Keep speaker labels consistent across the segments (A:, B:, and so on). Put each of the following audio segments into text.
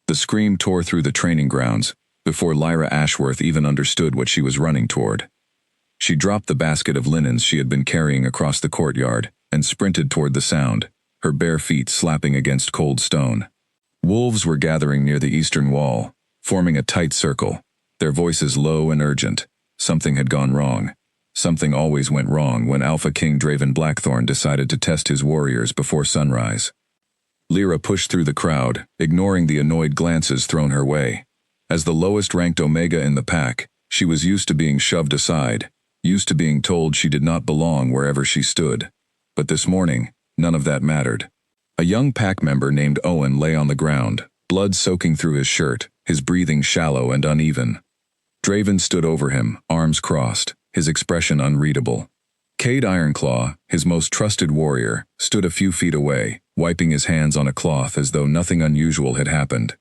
A: The scream tore through the training grounds, before Lyra Ashworth even understood what she was running toward. She dropped the basket of linens she had been carrying across the courtyard and sprinted toward the sound, her bare feet slapping against cold stone. Wolves were gathering near the eastern wall, forming a tight circle, their voices low and urgent. Something had gone wrong. Something always went wrong when Alpha King Draven Blackthorn decided to test his warriors before sunrise. Lyra pushed through the crowd, ignoring the annoyed glances thrown her way. As the lowest-ranked Omega in the pack, she was used to being shoved aside, used to being told she did not belong wherever she stood. But this morning, none of that mattered. A young pack member named Owen lay on the ground, blood soaking through his shirt, his breathing shallow and uneven. Draven stood over him, arms crossed, his expression unreadable. Cade Ironclaw, his most trusted warrior, stood a few feet away, wiping his hands on a cloth as though nothing unusual had happened.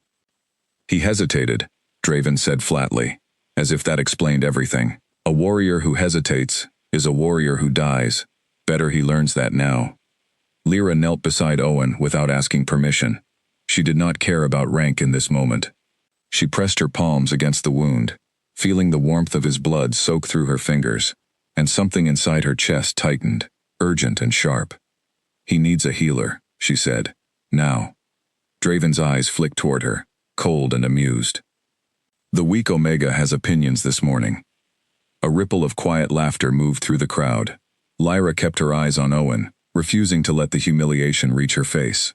A: He hesitated, Draven said flatly, as if that explained everything. A warrior who hesitates is a warrior who dies. Better he learns that now. Lyra knelt beside Owen without asking permission. She did not care about rank in this moment. She pressed her palms against the wound, feeling the warmth of his blood soak through her fingers, and something inside her chest tightened, urgent and sharp. He needs a healer, she said. Now. Draven's eyes flicked toward her, cold and amused. The weak Omega has opinions this morning. A ripple of quiet laughter moved through the crowd. Lyra kept her eyes on Owen, refusing to let the humiliation reach her face.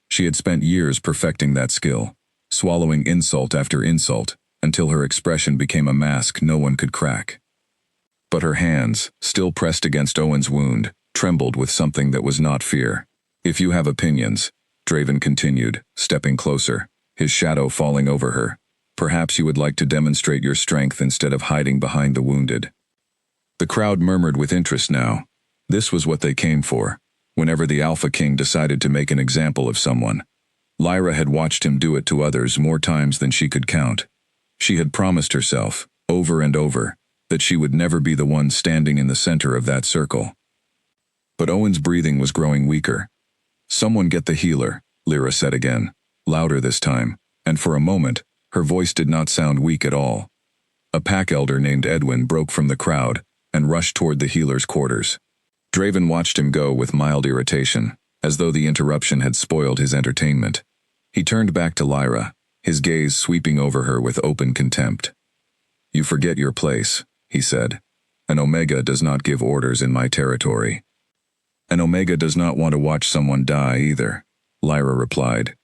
A: She had spent years perfecting that skill, swallowing insult after insult, until her expression became a mask no one could crack. But her hands, still pressed against Owen's wound, trembled with something that was not fear. If you have opinions, Draven continued, stepping closer, his shadow falling over her, perhaps you would like to demonstrate your strength instead of hiding behind the wounded. The crowd murmured with interest now. This was what they came for, whenever the Alpha King decided to make an example of someone. Lyra had watched him do it to others more times than she could count. She had promised herself, over and over, that she would never be the one standing in the center of that circle. But Owen's breathing was growing weaker. "Someone get the healer," Lyra said again, louder this time, and for a moment, her voice did not sound weak at all. A pack elder named Edwin broke from the crowd and rushed toward the healer's quarters. Draven watched him go with mild irritation, as though the interruption had spoiled his entertainment. He turned back to Lyra, his gaze sweeping over her with open contempt. "You forget your place," he said. "An Omega does not give orders in my territory." "An Omega does not want to watch someone die either," Lyra replied.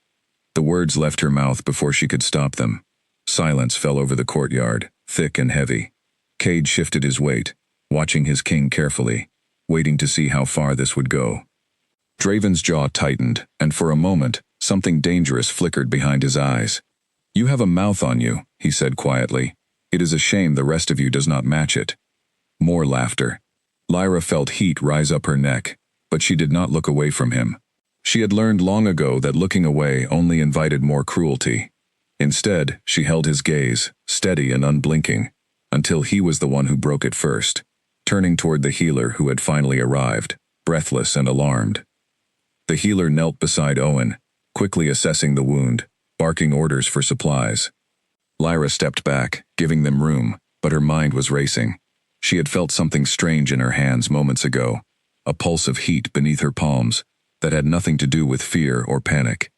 A: The words left her mouth before she could stop them. Silence fell over the courtyard, thick and heavy. Cade shifted his weight, watching his king carefully, waiting to see how far this would go. Draven's jaw tightened, and for a moment, something dangerous flickered behind his eyes. "You have a mouth on you," he said quietly. "It is a shame the rest of you does not match it." More laughter. Lyra felt heat rise up her neck, but she did not look away from him. She had learned long ago that looking away only invited more cruelty. Instead, she held his gaze, steady and unblinking, until he was the one who broke it first, turning toward the healer who had finally arrived, breathless and alarmed. The healer knelt beside Owen, quickly assessing the wound, barking orders for supplies. Lyra stepped back, giving them room, but her mind was racing. She had felt something strange in her hands moments ago, a pulse of heat beneath her palms that had nothing to do with fear or panic.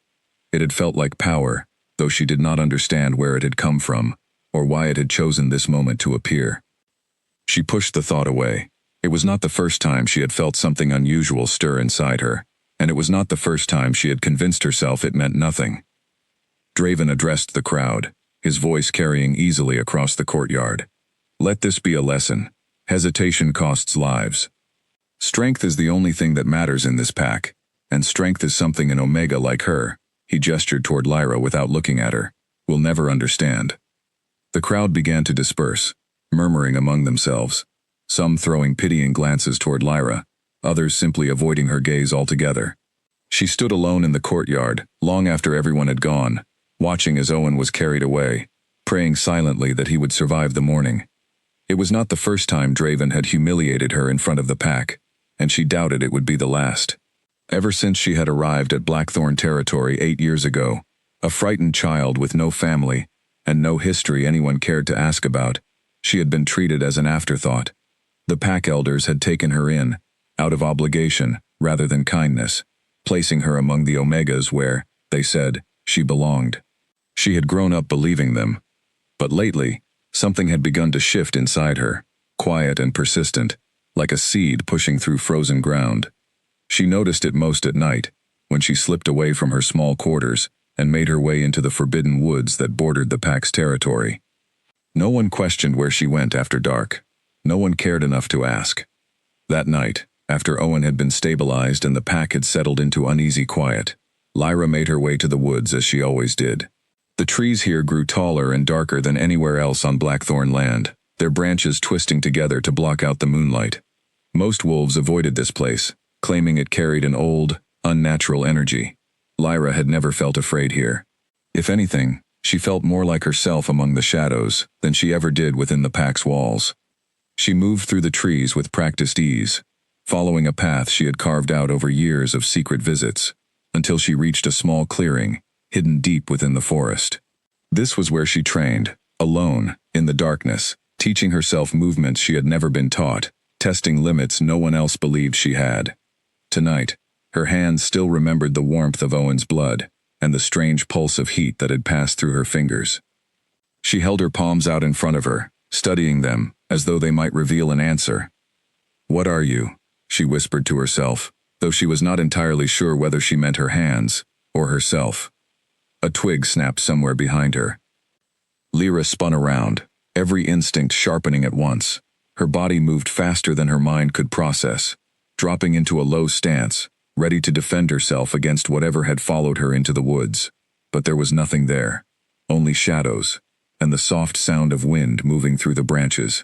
A: It had felt like power, though she did not understand where it had come from, or why it had chosen this moment to appear. She pushed the thought away. It was not the first time she had felt something unusual stir inside her, and it was not the first time she had convinced herself it meant nothing. Draven addressed the crowd, his voice carrying easily across the courtyard. "Let this be a lesson. Hesitation costs lives. Strength is the only thing that matters in this pack, and strength is something an Omega like her," he gestured toward Lyra without looking at her, "will never understand." The crowd began to disperse, murmuring among themselves, some throwing pitying glances toward Lyra, others simply avoiding her gaze altogether. She stood alone in the courtyard, long after everyone had gone, watching as Owen was carried away, praying silently that he would survive the morning. It was not the first time Draven had humiliated her in front of the pack, and she doubted it would be the last. Ever since she had arrived at Blackthorn territory 8 years ago, A frightened child with no family, and no history anyone cared to ask about, she had been treated as an afterthought. The pack elders had taken her in, out of obligation rather than kindness, placing her among the Omegas where, they said, she belonged. She had grown up believing them. But lately, something had begun to shift inside her, quiet and persistent, like a seed pushing through frozen ground. She noticed it most at night, when she slipped away from her small quarters and made her way into the forbidden woods that bordered the pack's territory. No one questioned where she went after dark. No one cared enough to ask. That night, after Owen had been stabilized and the pack had settled into uneasy quiet, Lyra made her way to the woods as she always did. The trees here grew taller and darker than anywhere else on Blackthorn land, their branches twisting together to block out the moonlight. Most wolves avoided this place, claiming it carried an old, unnatural energy. Lyra had never felt afraid here. If anything, she felt more like herself among the shadows than she ever did within the pack's walls. She moved through the trees with practiced ease, following a path she had carved out over years of secret visits, until she reached a small clearing, hidden deep within the forest. This was where she trained, alone, in the darkness, teaching herself movements she had never been taught, testing limits no one else believed she had. Tonight, her hands still remembered the warmth of Owen's blood, and the strange pulse of heat that had passed through her fingers. She held her palms out in front of her, studying them, as though they might reveal an answer. "What are you?" she whispered to herself, though she was not entirely sure whether she meant her hands, or herself. A twig snapped somewhere behind her. Lyra spun around, every instinct sharpening at once. Her body moved faster than her mind could process, dropping into a low stance, ready to defend herself against whatever had followed her into the woods. But there was nothing there, only shadows, and the soft sound of wind moving through the branches.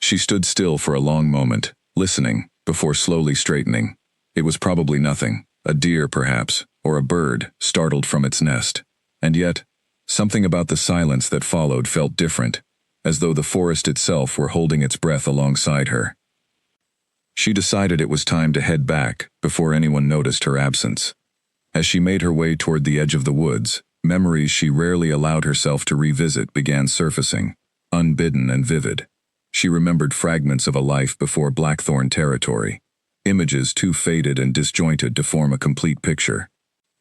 A: She stood still for a long moment, listening, before slowly straightening. It was probably nothing, a deer perhaps, or a bird, startled from its nest. And yet, something about the silence that followed felt different, as though the forest itself were holding its breath alongside her. She decided it was time to head back before anyone noticed her absence. As she made her way toward the edge of the woods, memories she rarely allowed herself to revisit began surfacing, unbidden and vivid. She remembered fragments of a life before Blackthorn territory, images too faded and disjointed to form a complete picture.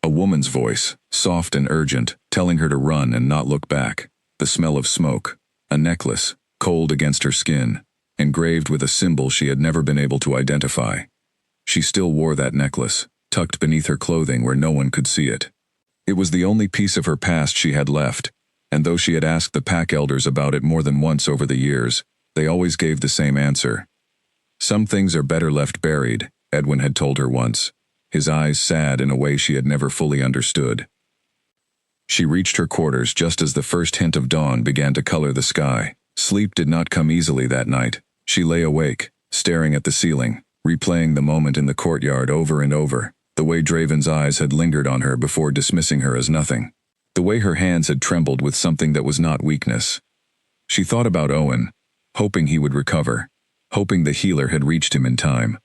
A: A woman's voice, soft and urgent, telling her to run and not look back. The smell of smoke. A necklace, cold against her skin, engraved with a symbol she had never been able to identify. She still wore that necklace, tucked beneath her clothing where no one could see it. It was the only piece of her past she had left, and though she had asked the pack elders about it more than once over the years, they always gave the same answer. "Some things are better left buried," Edwin had told her once, his eyes sad in a way she had never fully understood. She reached her quarters just as the first hint of dawn began to color the sky. Sleep did not come easily that night. She lay awake, staring at the ceiling, replaying the moment in the courtyard over and over, the way Draven's eyes had lingered on her before dismissing her as nothing, the way her hands had trembled with something that was not weakness. She thought about Owen, hoping he would recover, hoping the healer had reached him in time.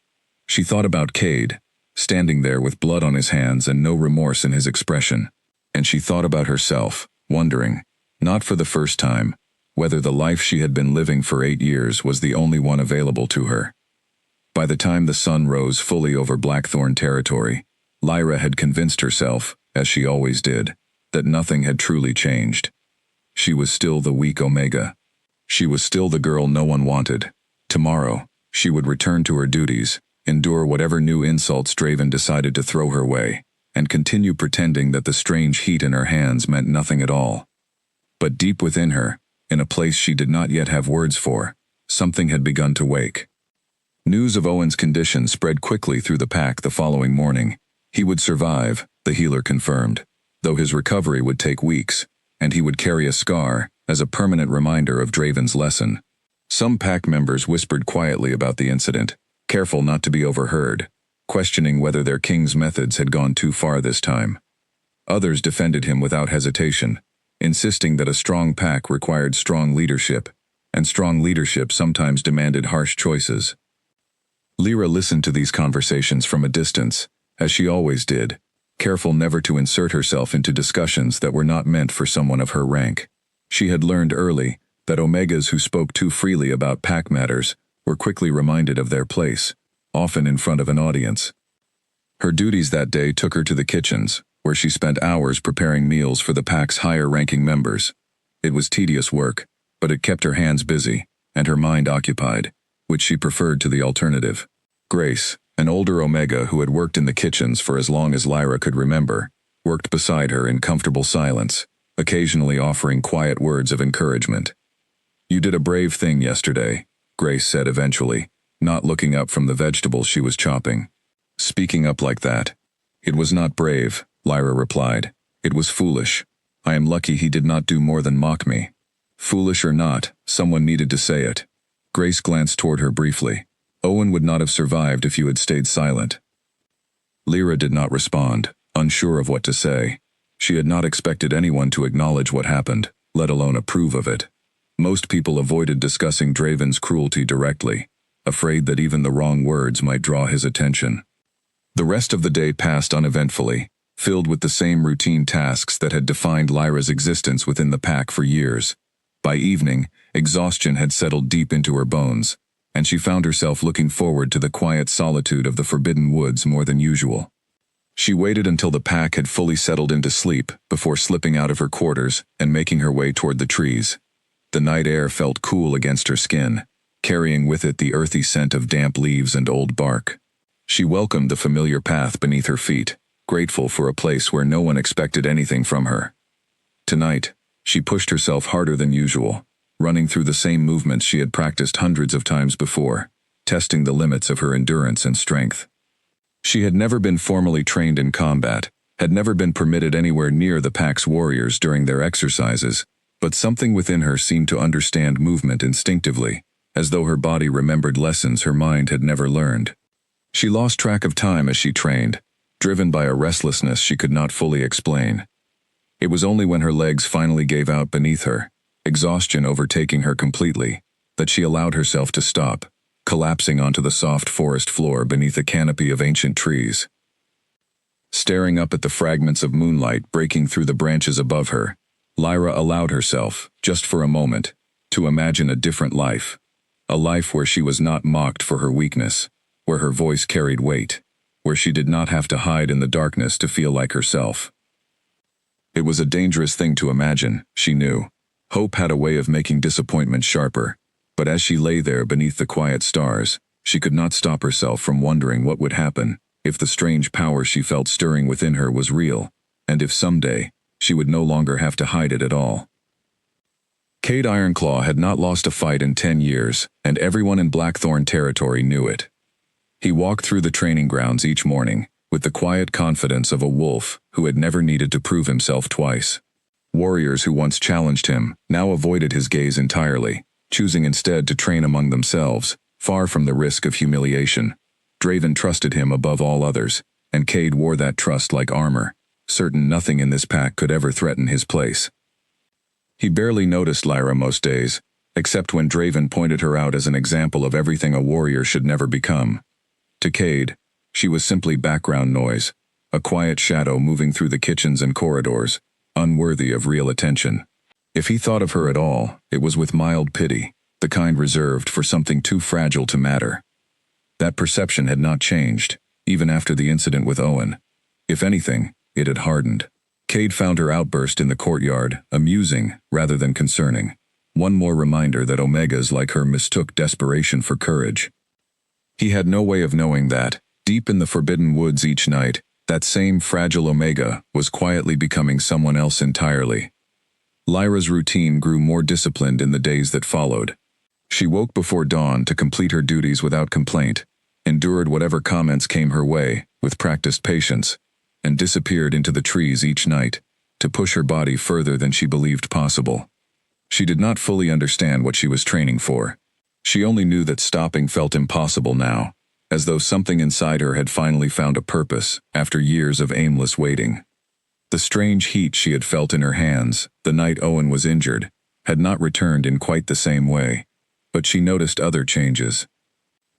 A: She thought about Cade, standing there with blood on his hands and no remorse in his expression. And she thought about herself, wondering, not for the first time, whether the life she had been living for 8 years was the only one available to her. By the time the sun rose fully over Blackthorn territory, Lyra had convinced herself, as she always did, that nothing had truly changed. She was still the weak Omega. She was still the girl no one wanted. Tomorrow, she would return to her duties, endure whatever new insults Draven decided to throw her way, and continue pretending that the strange heat in her hands meant nothing at all. But deep within her, in a place she did not yet have words for, something had begun to wake. News of Owen's condition spread quickly through the pack the following morning. He would survive, the healer confirmed, though his recovery would take weeks, and he would carry a scar as a permanent reminder of Draven's lesson. Some pack members whispered quietly about the incident, careful not to be overheard, questioning whether their king's methods had gone too far this time. Others defended him without hesitation, insisting that a strong pack required strong leadership, and strong leadership sometimes demanded harsh choices. Lyra listened to these conversations from a distance, as she always did, careful never to insert herself into discussions that were not meant for someone of her rank. She had learned early that Omegas who spoke too freely about pack matters were quickly reminded of their place, often in front of an audience. Her duties that day took her to the kitchens, where she spent hours preparing meals for the pack's higher-ranking members. It was tedious work, but it kept her hands busy and her mind occupied, which she preferred to the alternative. Grace, an older Omega who had worked in the kitchens for as long as Lyra could remember, worked beside her in comfortable silence, occasionally offering quiet words of encouragement. "You did a brave thing yesterday," Grace said eventually, not looking up from the vegetables she was chopping. "Speaking up like that." "It was not brave," Lyra replied. "It was foolish. I am lucky he did not do more than mock me." Foolish or not, someone needed to say it. Grace glanced toward her briefly. "Owen would not have survived if you had stayed silent." Lyra did not respond, unsure of what to say. She had not expected anyone to acknowledge what happened, let alone approve of it. Most people avoided discussing Draven's cruelty directly, afraid that even the wrong words might draw his attention. The rest of the day passed uneventfully, filled with the same routine tasks that had defined Lyra's existence within the pack for years. By evening, exhaustion had settled deep into her bones, and she found herself looking forward to the quiet solitude of the Forbidden Woods more than usual. She waited until the pack had fully settled into sleep before slipping out of her quarters and making her way toward the trees. The night air felt cool against her skin, carrying with it the earthy scent of damp leaves and old bark. She welcomed the familiar path beneath her feet, grateful for a place where no one expected anything from her. Tonight, she pushed herself harder than usual, running through the same movements she had practiced hundreds of times before, testing the limits of her endurance and strength. She had never been formally trained in combat, had never been permitted anywhere near the pack's warriors during their exercises, but something within her seemed to understand movement instinctively, as though her body remembered lessons her mind had never learned. She lost track of time as she trained, driven by a restlessness she could not fully explain. It was only when her legs finally gave out beneath her, exhaustion overtaking her completely, that she allowed herself to stop, collapsing onto the soft forest floor beneath a canopy of ancient trees. Staring up at the fragments of moonlight breaking through the branches above her, Lyra allowed herself, just for a moment, to imagine a different life. A life where she was not mocked for her weakness, where her voice carried weight, where she did not have to hide in the darkness to feel like herself. It was a dangerous thing to imagine, she knew. Hope had a way of making disappointment sharper, but as she lay there beneath the quiet stars, she could not stop herself from wondering what would happen if the strange power she felt stirring within her was real, and if someday, she would no longer have to hide it at all. Cade Ironclaw had not lost a fight in 10 years, and everyone in Blackthorn territory knew it. He walked through the training grounds each morning, with the quiet confidence of a wolf who had never needed to prove himself twice. Warriors who once challenged him now avoided his gaze entirely, choosing instead to train among themselves, far from the risk of humiliation. Draven trusted him above all others, and Cade wore that trust like armor, certain nothing in this pack could ever threaten his place. He barely noticed Lyra most days, except when Draven pointed her out as an example of everything a warrior should never become. To Cade, she was simply background noise, a quiet shadow moving through the kitchens and corridors, unworthy of real attention. If he thought of her at all, it was with mild pity, the kind reserved for something too fragile to matter. That perception had not changed, even after the incident with Owen. If anything, it had hardened. Cade found her outburst in the courtyard amusing rather than concerning. One more reminder that Omegas like her mistook desperation for courage. He had no way of knowing that, deep in the Forbidden Woods each night, that same fragile Omega was quietly becoming someone else entirely. Lyra's routine grew more disciplined in the days that followed. She woke before dawn to complete her duties without complaint, endured whatever comments came her way with practiced patience, and disappeared into the trees each night, to push her body further than she believed possible. She did not fully understand what she was training for. She only knew that stopping felt impossible now, as though something inside her had finally found a purpose after years of aimless waiting. The strange heat she had felt in her hands the night Owen was injured had not returned in quite the same way, but she noticed other changes.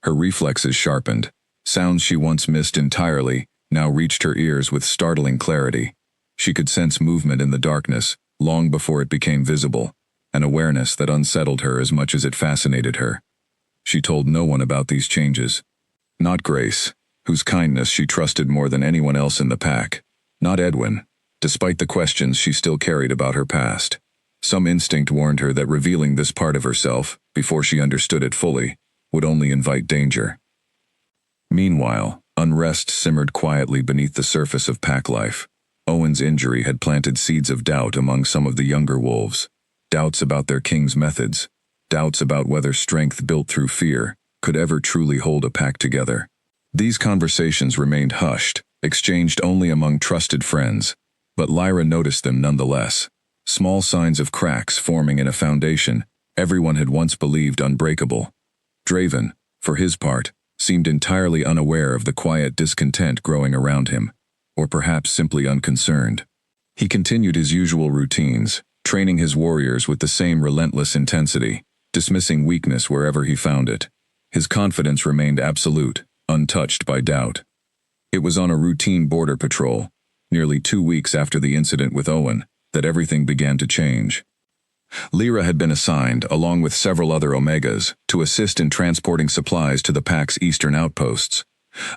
A: Her reflexes sharpened. Sounds she once missed entirely now reached her ears with startling clarity. She could sense movement in the darkness, long before it became visible, an awareness that unsettled her as much as it fascinated her. She told no one about these changes. Not Grace, whose kindness she trusted more than anyone else in the pack. Not Edwin, despite the questions she still carried about her past. Some instinct warned her that revealing this part of herself, before she understood it fully, would only invite danger. Meanwhile, unrest simmered quietly beneath the surface of pack life. Owen's injury had planted seeds of doubt among some of the younger wolves. Doubts about their king's methods. Doubts about whether strength built through fear could ever truly hold a pack together. These conversations remained hushed, exchanged only among trusted friends, but Lyra noticed them nonetheless. Small signs of cracks forming in a foundation everyone had once believed unbreakable. Draven, for his part, seemed entirely unaware of the quiet discontent growing around him, or perhaps simply unconcerned. He continued his usual routines, training his warriors with the same relentless intensity, dismissing weakness wherever he found it. His confidence remained absolute, untouched by doubt. It was on a routine border patrol, nearly 2 weeks after the incident with Owen, that everything began to change. Lyra had been assigned, along with several other Omegas, to assist in transporting supplies to the pack's eastern outposts,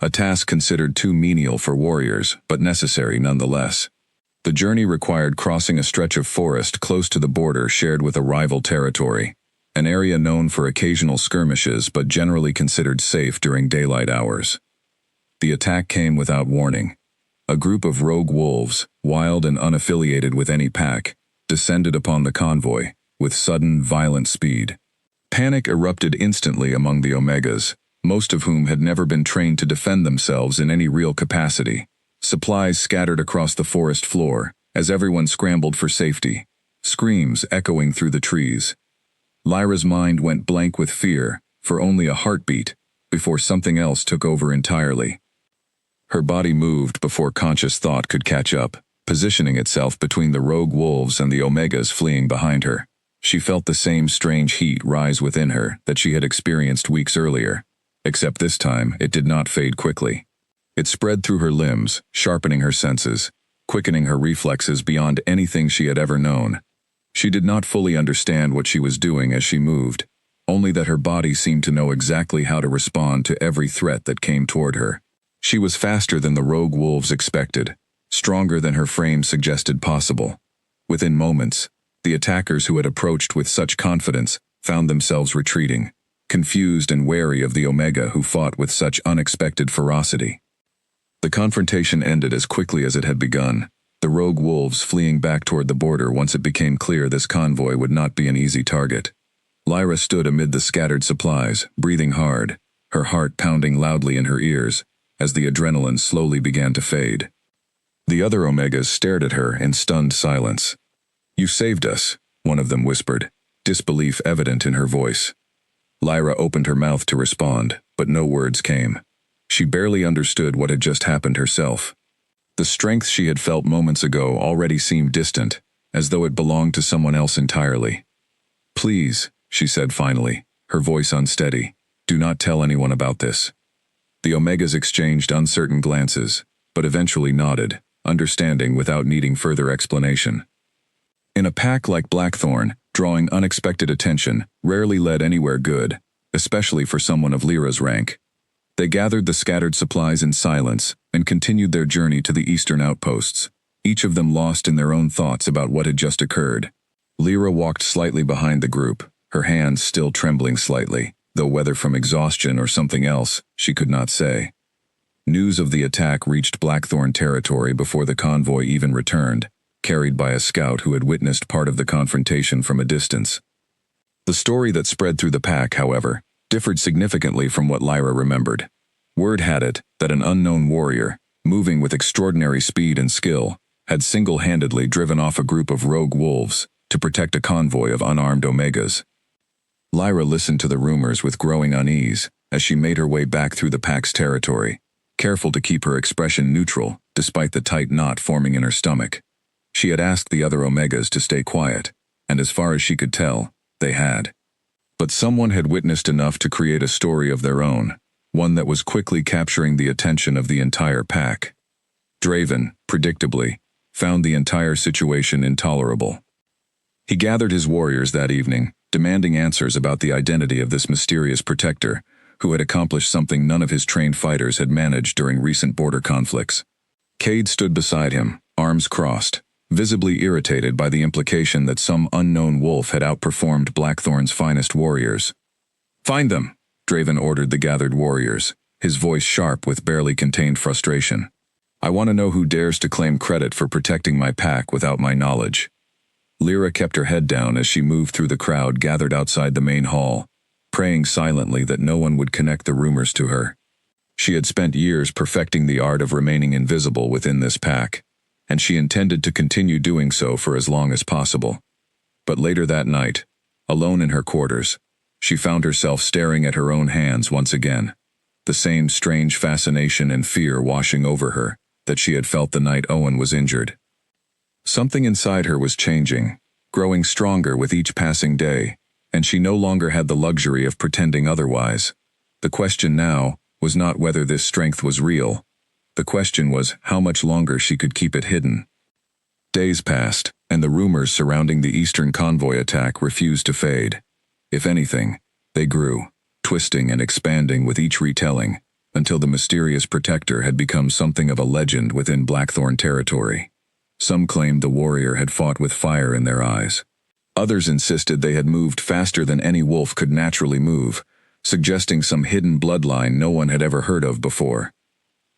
A: a task considered too menial for warriors, but necessary nonetheless. The journey required crossing a stretch of forest close to the border shared with a rival territory, an area known for occasional skirmishes but generally considered safe during daylight hours. The attack came without warning. A group of rogue wolves, wild and unaffiliated with any pack, descended upon the convoy, with sudden, violent speed. Panic erupted instantly among the Omegas, most of whom had never been trained to defend themselves in any real capacity. Supplies scattered across the forest floor, as everyone scrambled for safety, screams echoing through the trees. Lyra's mind went blank with fear, for only a heartbeat, before something else took over entirely. Her body moved before conscious thought could catch up, positioning itself between the rogue wolves and the Omegas fleeing behind her. She felt the same strange heat rise within her that she had experienced weeks earlier, except this time it did not fade quickly. It spread through her limbs, sharpening her senses, quickening her reflexes beyond anything she had ever known. She did not fully understand what she was doing as she moved, only that her body seemed to know exactly how to respond to every threat that came toward her. She was faster than the rogue wolves expected, stronger than her frame suggested possible. Within moments, the attackers who had approached with such confidence found themselves retreating, confused and wary of the Omega who fought with such unexpected ferocity. The confrontation ended as quickly as it had begun, the rogue wolves fleeing back toward the border once it became clear this convoy would not be an easy target. Lyra stood amid the scattered supplies, breathing hard, her heart pounding loudly in her ears, as the adrenaline slowly began to fade. The other Omegas stared at her in stunned silence. "You saved us," one of them whispered, disbelief evident in her voice. Lyra opened her mouth to respond, but no words came. She barely understood what had just happened herself. The strength she had felt moments ago already seemed distant, as though it belonged to someone else entirely. "Please," she said finally, her voice unsteady, "do not tell anyone about this." The Omegas exchanged uncertain glances, but eventually nodded, understanding without needing further explanation. In a pack like Blackthorn, drawing unexpected attention rarely led anywhere good, especially for someone of Lyra's rank. They gathered the scattered supplies in silence and continued their journey to the eastern outposts, each of them lost in their own thoughts about what had just occurred. Lyra walked slightly behind the group, her hands still trembling slightly, though whether from exhaustion or something else, she could not say. News of the attack reached Blackthorn territory before the convoy even returned, carried by a scout who had witnessed part of the confrontation from a distance. The story that spread through the pack, however, differed significantly from what Lyra remembered. Word had it that an unknown warrior, moving with extraordinary speed and skill, had single-handedly driven off a group of rogue wolves to protect a convoy of unarmed Omegas. Lyra listened to the rumors with growing unease as she made her way back through the pack's territory, careful to keep her expression neutral despite the tight knot forming in her stomach. She had asked the other Omegas to stay quiet, and as far as she could tell, they had. But someone had witnessed enough to create a story of their own, one that was quickly capturing the attention of the entire pack. Draven, predictably, found the entire situation intolerable. He gathered his warriors that evening, demanding answers about the identity of this mysterious protector, who had accomplished something none of his trained fighters had managed during recent border conflicts. Cade stood beside him, arms crossed, visibly irritated by the implication that some unknown wolf had outperformed Blackthorn's finest warriors. "Find them," Draven ordered the gathered warriors, his voice sharp with barely contained frustration. "I want to know who dares to claim credit for protecting my pack without my knowledge." Lyra kept her head down as she moved through the crowd gathered outside the main hall, praying silently that no one would connect the rumors to her. She had spent years perfecting the art of remaining invisible within this pack, and she intended to continue doing so for as long as possible. But later that night, alone in her quarters, she found herself staring at her own hands once again, the same strange fascination and fear washing over her that she had felt the night Owen was injured. Something inside her was changing, growing stronger with each passing day, and she no longer had the luxury of pretending otherwise. The question now was not whether this strength was real. The question was how much longer she could keep it hidden. Days passed, and the rumors surrounding the Eastern convoy attack refused to fade. If anything, they grew, twisting and expanding with each retelling, until the mysterious protector had become something of a legend within Blackthorn territory. Some claimed the warrior had fought with fire in their eyes. Others insisted they had moved faster than any wolf could naturally move, suggesting some hidden bloodline no one had ever heard of before.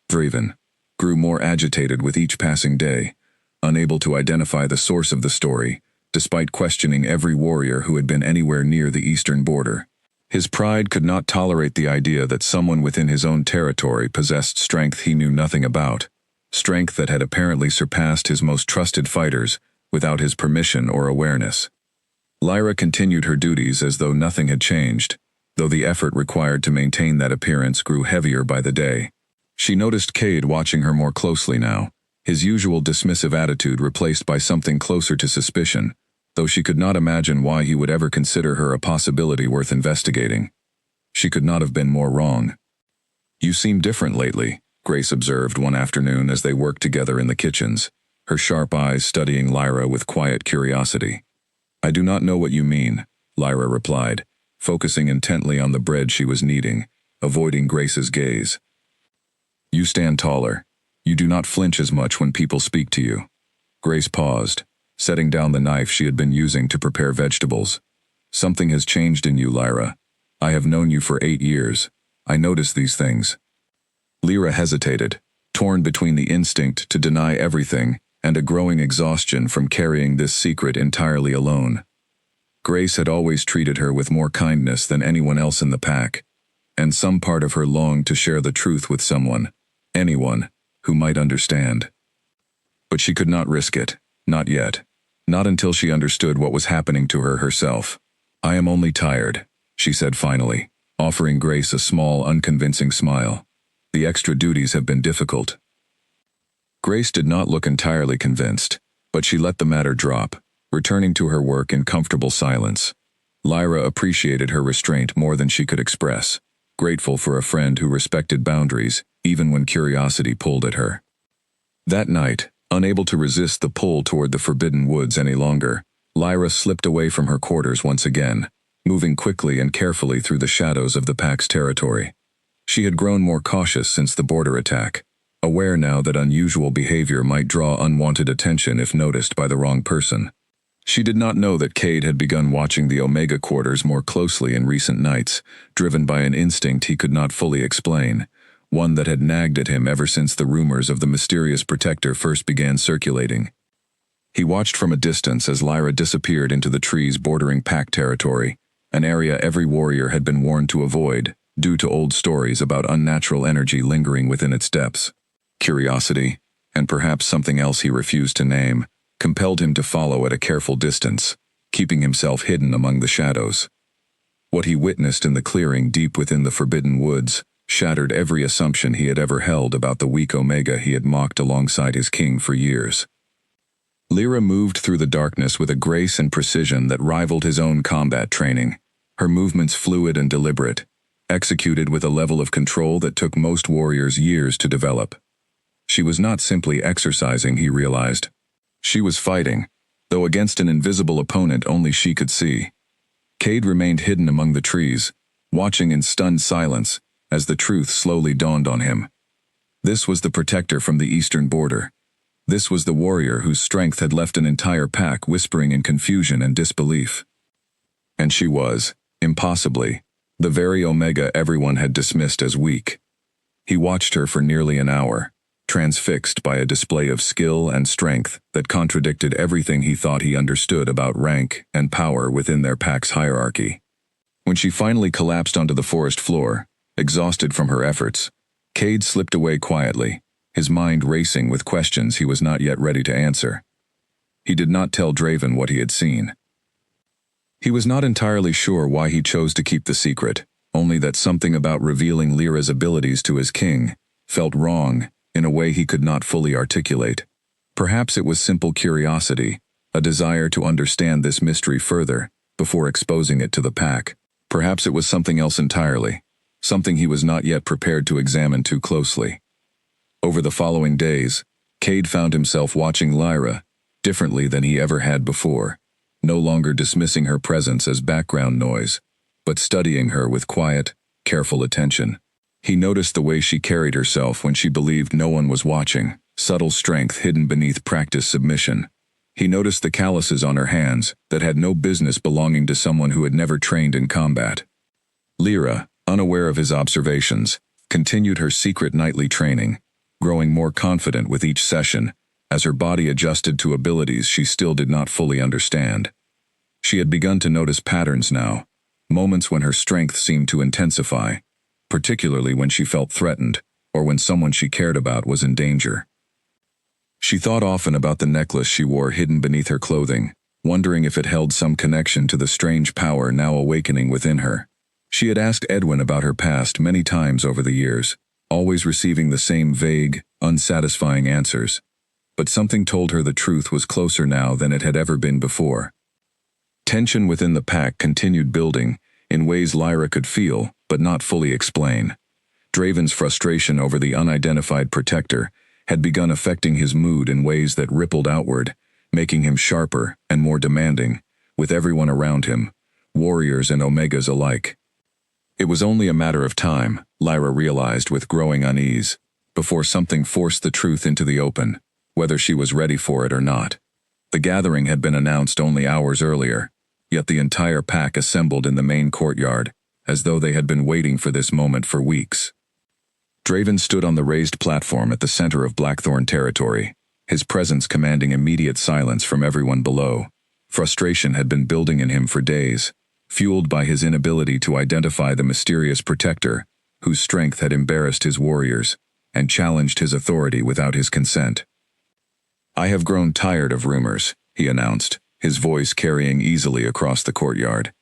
A: Draven grew more agitated with each passing day, unable to identify the source of the story, despite questioning every warrior who had been anywhere near the eastern border. His pride could not tolerate the idea that someone within his own territory possessed strength he knew nothing about, strength that had apparently surpassed his most trusted fighters without his permission or awareness. Lyra continued her duties as though nothing had changed, though the effort required to maintain that appearance grew heavier by the day. She noticed Cade watching her more closely now, his usual dismissive attitude replaced by something closer to suspicion, though she could not imagine why he would ever consider her a possibility worth investigating. She could not have been more wrong. "You seem different lately," Grace observed one afternoon as they worked together in the kitchens, her sharp eyes studying Lyra with quiet curiosity. "I do not know what you mean," Lyra replied, focusing intently on the bread she was kneading, avoiding Grace's gaze. "You stand taller. You do not flinch as much when people speak to you." Grace paused, setting down the knife she had been using to prepare vegetables. "Something has changed in you, Lyra. I have known you for 8 years. I notice these things." Lyra hesitated, torn between the instinct to deny everything and a growing exhaustion from carrying this secret entirely alone. Grace had always treated her with more kindness than anyone else in the pack, and some part of her longed to share the truth with someone, anyone, who might understand. But she could not risk it, not yet, not until she understood what was happening to her herself. "I am only tired," she said finally, offering Grace a small, unconvincing smile. "The extra duties have been difficult." Grace did not look entirely convinced, but she let the matter drop, returning to her work in comfortable silence. Lyra appreciated her restraint more than she could express, grateful for a friend who respected boundaries, even when curiosity pulled at her. That night, unable to resist the pull toward the forbidden woods any longer, Lyra slipped away from her quarters once again, moving quickly and carefully through the shadows of the pack's territory. She had grown more cautious since the border attack, aware now that unusual behavior might draw unwanted attention if noticed by the wrong person. She did not know that Cade had begun watching the Omega quarters more closely in recent nights, driven by an instinct he could not fully explain, one that had nagged at him ever since the rumors of the mysterious protector first began circulating. He watched from a distance as Lyra disappeared into the trees bordering pack territory, an area every warrior had been warned to avoid, due to old stories about unnatural energy lingering within its depths. Curiosity, and perhaps something else he refused to name, compelled him to follow at a careful distance, keeping himself hidden among the shadows. What he witnessed in the clearing deep within the forbidden woods shattered every assumption he had ever held about the weak Omega he had mocked alongside his king for years. Lyra moved through the darkness with a grace and precision that rivaled his own combat training, her movements fluid and deliberate, executed with a level of control that took most warriors years to develop. She was not simply exercising, he realized. She was fighting, though against an invisible opponent only she could see. Cade remained hidden among the trees, watching in stunned silence as the truth slowly dawned on him. This was the protector from the eastern border. This was the warrior whose strength had left an entire pack whispering in confusion and disbelief. And she was, impossibly, the very Omega everyone had dismissed as weak. He watched her for nearly an hour, transfixed by a display of skill and strength that contradicted everything he thought he understood about rank and power within their pack's hierarchy. When she finally collapsed onto the forest floor, exhausted from her efforts, Cade slipped away quietly, his mind racing with questions he was not yet ready to answer. He did not tell Draven what he had seen. He was not entirely sure why he chose to keep the secret, only that something about revealing Lyra's abilities to his king felt wrong in a way he could not fully articulate. Perhaps it was simple curiosity, a desire to understand this mystery further before exposing it to the pack. Perhaps it was something else entirely, something he was not yet prepared to examine too closely. Over the following days, Cade found himself watching Lyra differently than he ever had before, no longer dismissing her presence as background noise, but studying her with quiet, careful attention. He noticed the way she carried herself when she believed no one was watching, subtle strength hidden beneath practiced submission. He noticed the calluses on her hands that had no business belonging to someone who had never trained in combat. Lyra, unaware of his observations, continued her secret nightly training, growing more confident with each session as her body adjusted to abilities she still did not fully understand. She had begun to notice patterns now, moments when her strength seemed to intensify, particularly when she felt threatened or when someone she cared about was in danger. She thought often about the necklace she wore hidden beneath her clothing, wondering if it held some connection to the strange power now awakening within her. She had asked Edwin about her past many times over the years, always receiving the same vague, unsatisfying answers. But something told her the truth was closer now than it had ever been before. Tension within the pack continued building in ways Lyra could feel, but not fully explain. Draven's frustration over the unidentified protector had begun affecting his mood in ways that rippled outward, making him sharper and more demanding, with everyone around him, warriors and Omegas alike. It was only a matter of time, Lyra realized with growing unease, before something forced the truth into the open, whether she was ready for it or not. The gathering had been announced only hours earlier, yet the entire pack assembled in the main courtyard, as though they had been waiting for this moment for weeks. Draven stood on the raised platform at the center of Blackthorn territory, his presence commanding immediate silence from everyone below. Frustration had been building in him for days, fueled by his inability to identify the mysterious protector, whose strength had embarrassed his warriors and challenged his authority without his consent. "I have grown tired of rumors," he announced, his voice carrying easily across the courtyard.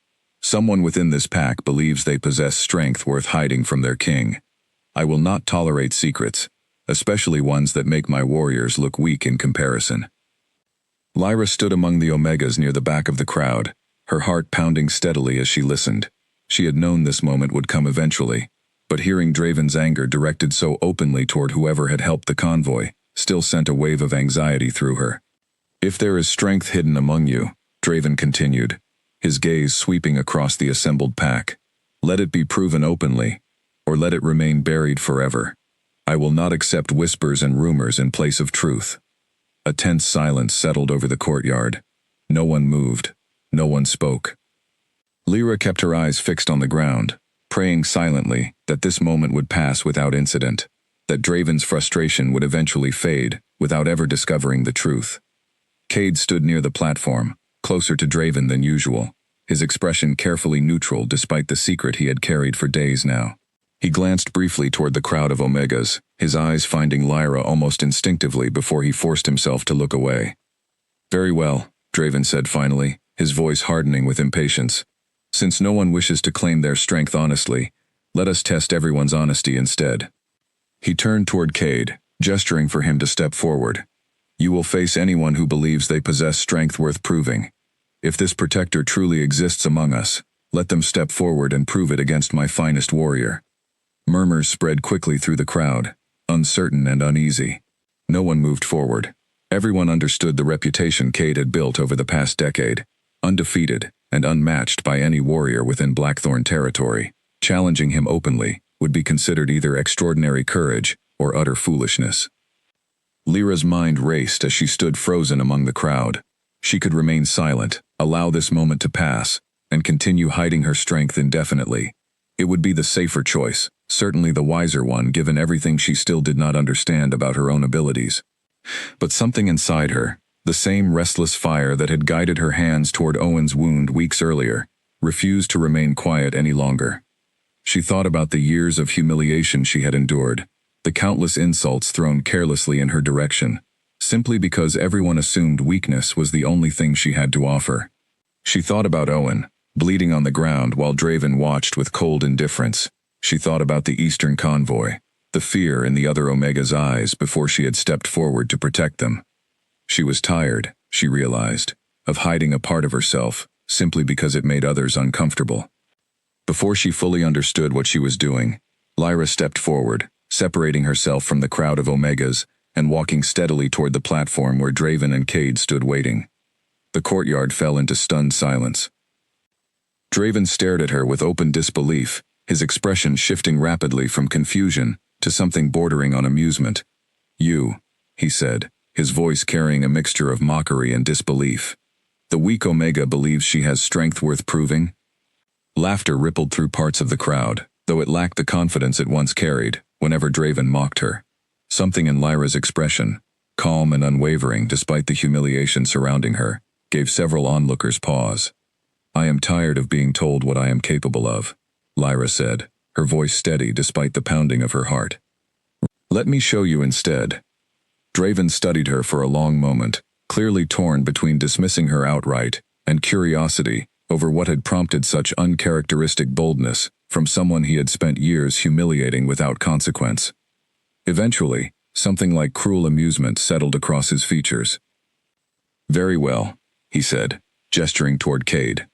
A: "Someone within this pack believes they possess strength worth hiding from their king. I will not tolerate secrets, especially ones that make my warriors look weak in comparison." Lyra stood among the Omegas near the back of the crowd, her heart pounding steadily as she listened. She had known this moment would come eventually, but hearing Draven's anger directed so openly toward whoever had helped the convoy still sent a wave of anxiety through her. "If there is strength hidden among you," Draven continued, his gaze sweeping across the assembled pack, "let it be proven openly, or let it remain buried forever. I will not accept whispers and rumors in place of truth." A tense silence settled over the courtyard. No one moved. No one spoke. Lyra kept her eyes fixed on the ground, praying silently that this moment would pass without incident, that Draven's frustration would eventually fade without ever discovering the truth. Cade stood near the platform, closer to Draven than usual, his expression carefully neutral despite the secret he had carried for days now. He glanced briefly toward the crowd of Omegas, his eyes finding Lyra almost instinctively before he forced himself to look away. "Very well," Draven said finally, his voice hardening with impatience. "Since no one wishes to claim their strength honestly, let us test everyone's honesty instead." He turned toward Cade, gesturing for him to step forward. "You will face anyone who believes they possess strength worth proving. If this protector truly exists among us, let them step forward and prove it against my finest warrior." Murmurs spread quickly through the crowd, uncertain and uneasy. No one moved forward. Everyone understood the reputation Cade had built over the past decade, undefeated and unmatched by any warrior within Blackthorn territory. Challenging him openly would be considered either extraordinary courage or utter foolishness. Lyra's mind raced as she stood frozen among the crowd. She could remain silent, allow this moment to pass, and continue hiding her strength indefinitely. It would be the safer choice, certainly the wiser one given everything she still did not understand about her own abilities. But something inside her, the same restless fire that had guided her hands toward Owen's wound weeks earlier, refused to remain quiet any longer. She thought about the years of humiliation she had endured, the countless insults thrown carelessly in her direction, simply because everyone assumed weakness was the only thing she had to offer. She thought about Owen, bleeding on the ground while Draven watched with cold indifference. She thought about the Eastern convoy, the fear in the other Omega's eyes before she had stepped forward to protect them. She was tired, she realized, of hiding a part of herself simply because it made others uncomfortable. Before she fully understood what she was doing, Lyra stepped forward, separating herself from the crowd of Omegas and walking steadily toward the platform where Draven and Cade stood waiting. The courtyard fell into stunned silence. Draven stared at her with open disbelief, his expression shifting rapidly from confusion to something bordering on amusement. "You," he said, his voice carrying a mixture of mockery and disbelief. "The weak Omega believes she has strength worth proving?" Laughter rippled through parts of the crowd, though it lacked the confidence it once carried whenever Draven mocked her. Something in Lyra's expression, calm and unwavering despite the humiliation surrounding her, gave several onlookers pause. "I am tired of being told what I am capable of," Lyra said, her voice steady despite the pounding of her heart. "Let me show you instead." Draven studied her for a long moment, clearly torn between dismissing her outright and curiosity over what had prompted such uncharacteristic boldness from someone he had spent years humiliating without consequence. Eventually, something like cruel amusement settled across his features. "Very well," he said, gesturing toward Cade.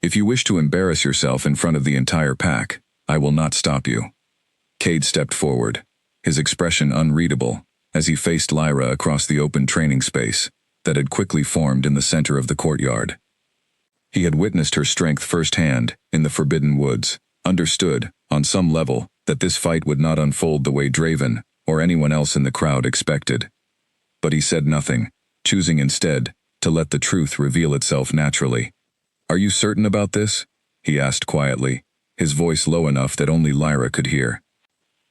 A: "If you wish to embarrass yourself in front of the entire pack, I will not stop you." Cade stepped forward, his expression unreadable, as he faced Lyra across the open training space that had quickly formed in the center of the courtyard. He had witnessed her strength firsthand in the Forbidden Woods, understood, on some level, that this fight would not unfold the way Draven or anyone else in the crowd expected. But he said nothing, choosing instead to let the truth reveal itself naturally. "Are you certain about this?" he asked quietly, his voice low enough that only Lyra could hear.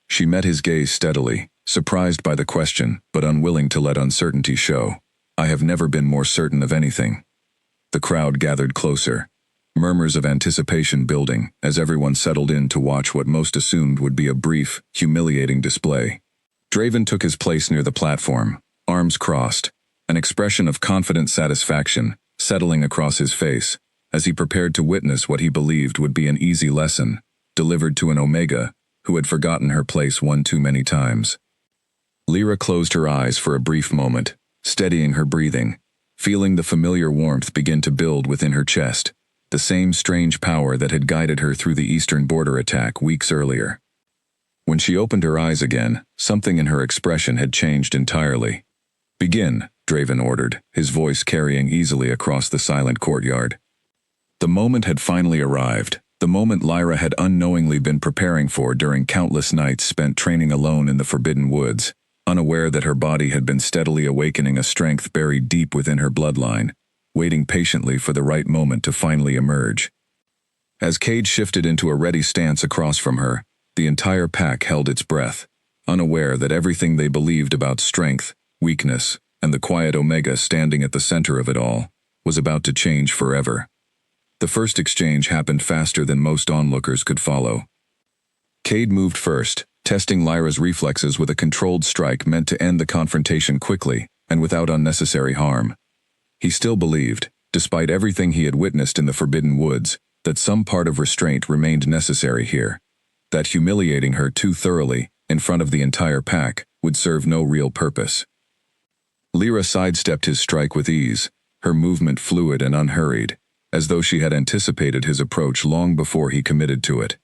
A: She met his gaze steadily, surprised by the question but unwilling to let uncertainty show. "I have never been more certain of anything." The crowd gathered closer, murmurs of anticipation building as everyone settled in to watch what most assumed would be a brief, humiliating display. Draven took his place near the platform, arms crossed, an expression of confident satisfaction settling across his face as he prepared to witness what he believed would be an easy lesson, delivered to an Omega who had forgotten her place one too many times. Lyra closed her eyes for a brief moment, steadying her breathing, feeling the familiar warmth begin to build within her chest, the same strange power that had guided her through the eastern border attack weeks earlier. When she opened her eyes again, something in her expression had changed entirely. "Begin," Draven ordered, his voice carrying easily across the silent courtyard. The moment had finally arrived, the moment Lyra had unknowingly been preparing for during countless nights spent training alone in the Forbidden Woods, unaware that her body had been steadily awakening a strength buried deep within her bloodline, waiting patiently for the right moment to finally emerge. As Cade shifted into a ready stance across from her, the entire pack held its breath, unaware that everything they believed about strength, weakness, and the quiet Omega standing at the center of it all was about to change forever. The first exchange happened faster than most onlookers could follow. Cade moved first, testing Lyra's reflexes with a controlled strike meant to end the confrontation quickly and without unnecessary harm. He still believed, despite everything he had witnessed in the Forbidden Woods, that some part of restraint remained necessary here, that humiliating her too thoroughly in front of the entire pack would serve no real purpose. Lyra sidestepped his strike with ease, her movement fluid and unhurried, as though she had anticipated his approach long before he committed to it.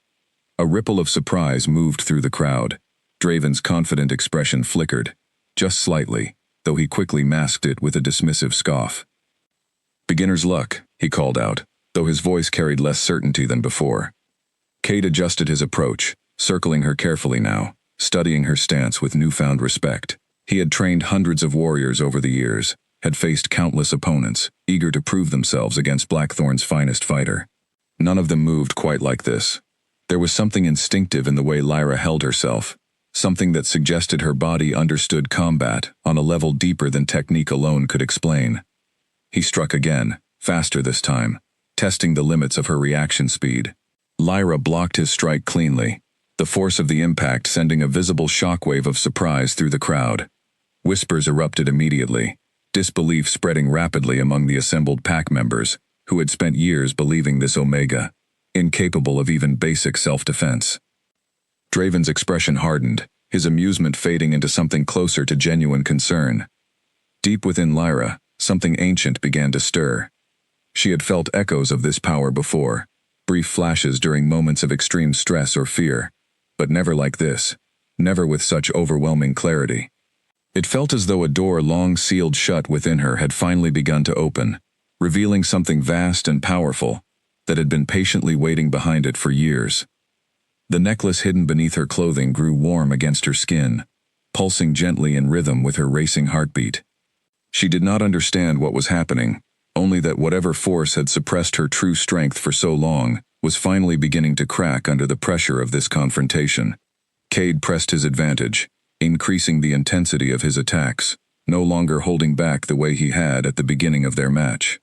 A: A ripple of surprise moved through the crowd. Draven's confident expression flickered. just slightly, though he quickly masked it with a dismissive scoff. "Beginner's luck," he called out, though his voice carried less certainty than before. Cade adjusted his approach, circling her carefully now, studying her stance with newfound respect. He had trained hundreds of warriors over the years, had faced countless opponents, eager to prove themselves against Blackthorn's finest fighter. None of them moved quite like this. There was something instinctive in the way Lyra held herself, something that suggested her body understood combat on a level deeper than technique alone could explain. He struck again, faster this time, testing the limits of her reaction speed. Lyra blocked his strike cleanly, the force of the impact sending a visible shockwave of surprise through the crowd. Whispers erupted immediately, disbelief spreading rapidly among the assembled pack members, who had spent years believing this Omega incapable of even basic self-defense. Draven's expression hardened, his amusement fading into something closer to genuine concern. Deep within Lyra, something ancient began to stir. She had felt echoes of this power before, brief flashes during moments of extreme stress or fear, but never like this, never with such overwhelming clarity. It felt as though a door long sealed shut within her had finally begun to open, revealing something vast and powerful that had been patiently waiting behind it for years. The necklace hidden beneath her clothing grew warm against her skin, pulsing gently in rhythm with her racing heartbeat. She did not understand what was happening, only that whatever force had suppressed her true strength for so long was finally beginning to crack under the pressure of this confrontation. Cade pressed his advantage, increasing the intensity of his attacks, no longer holding back the way he had at the beginning of their match.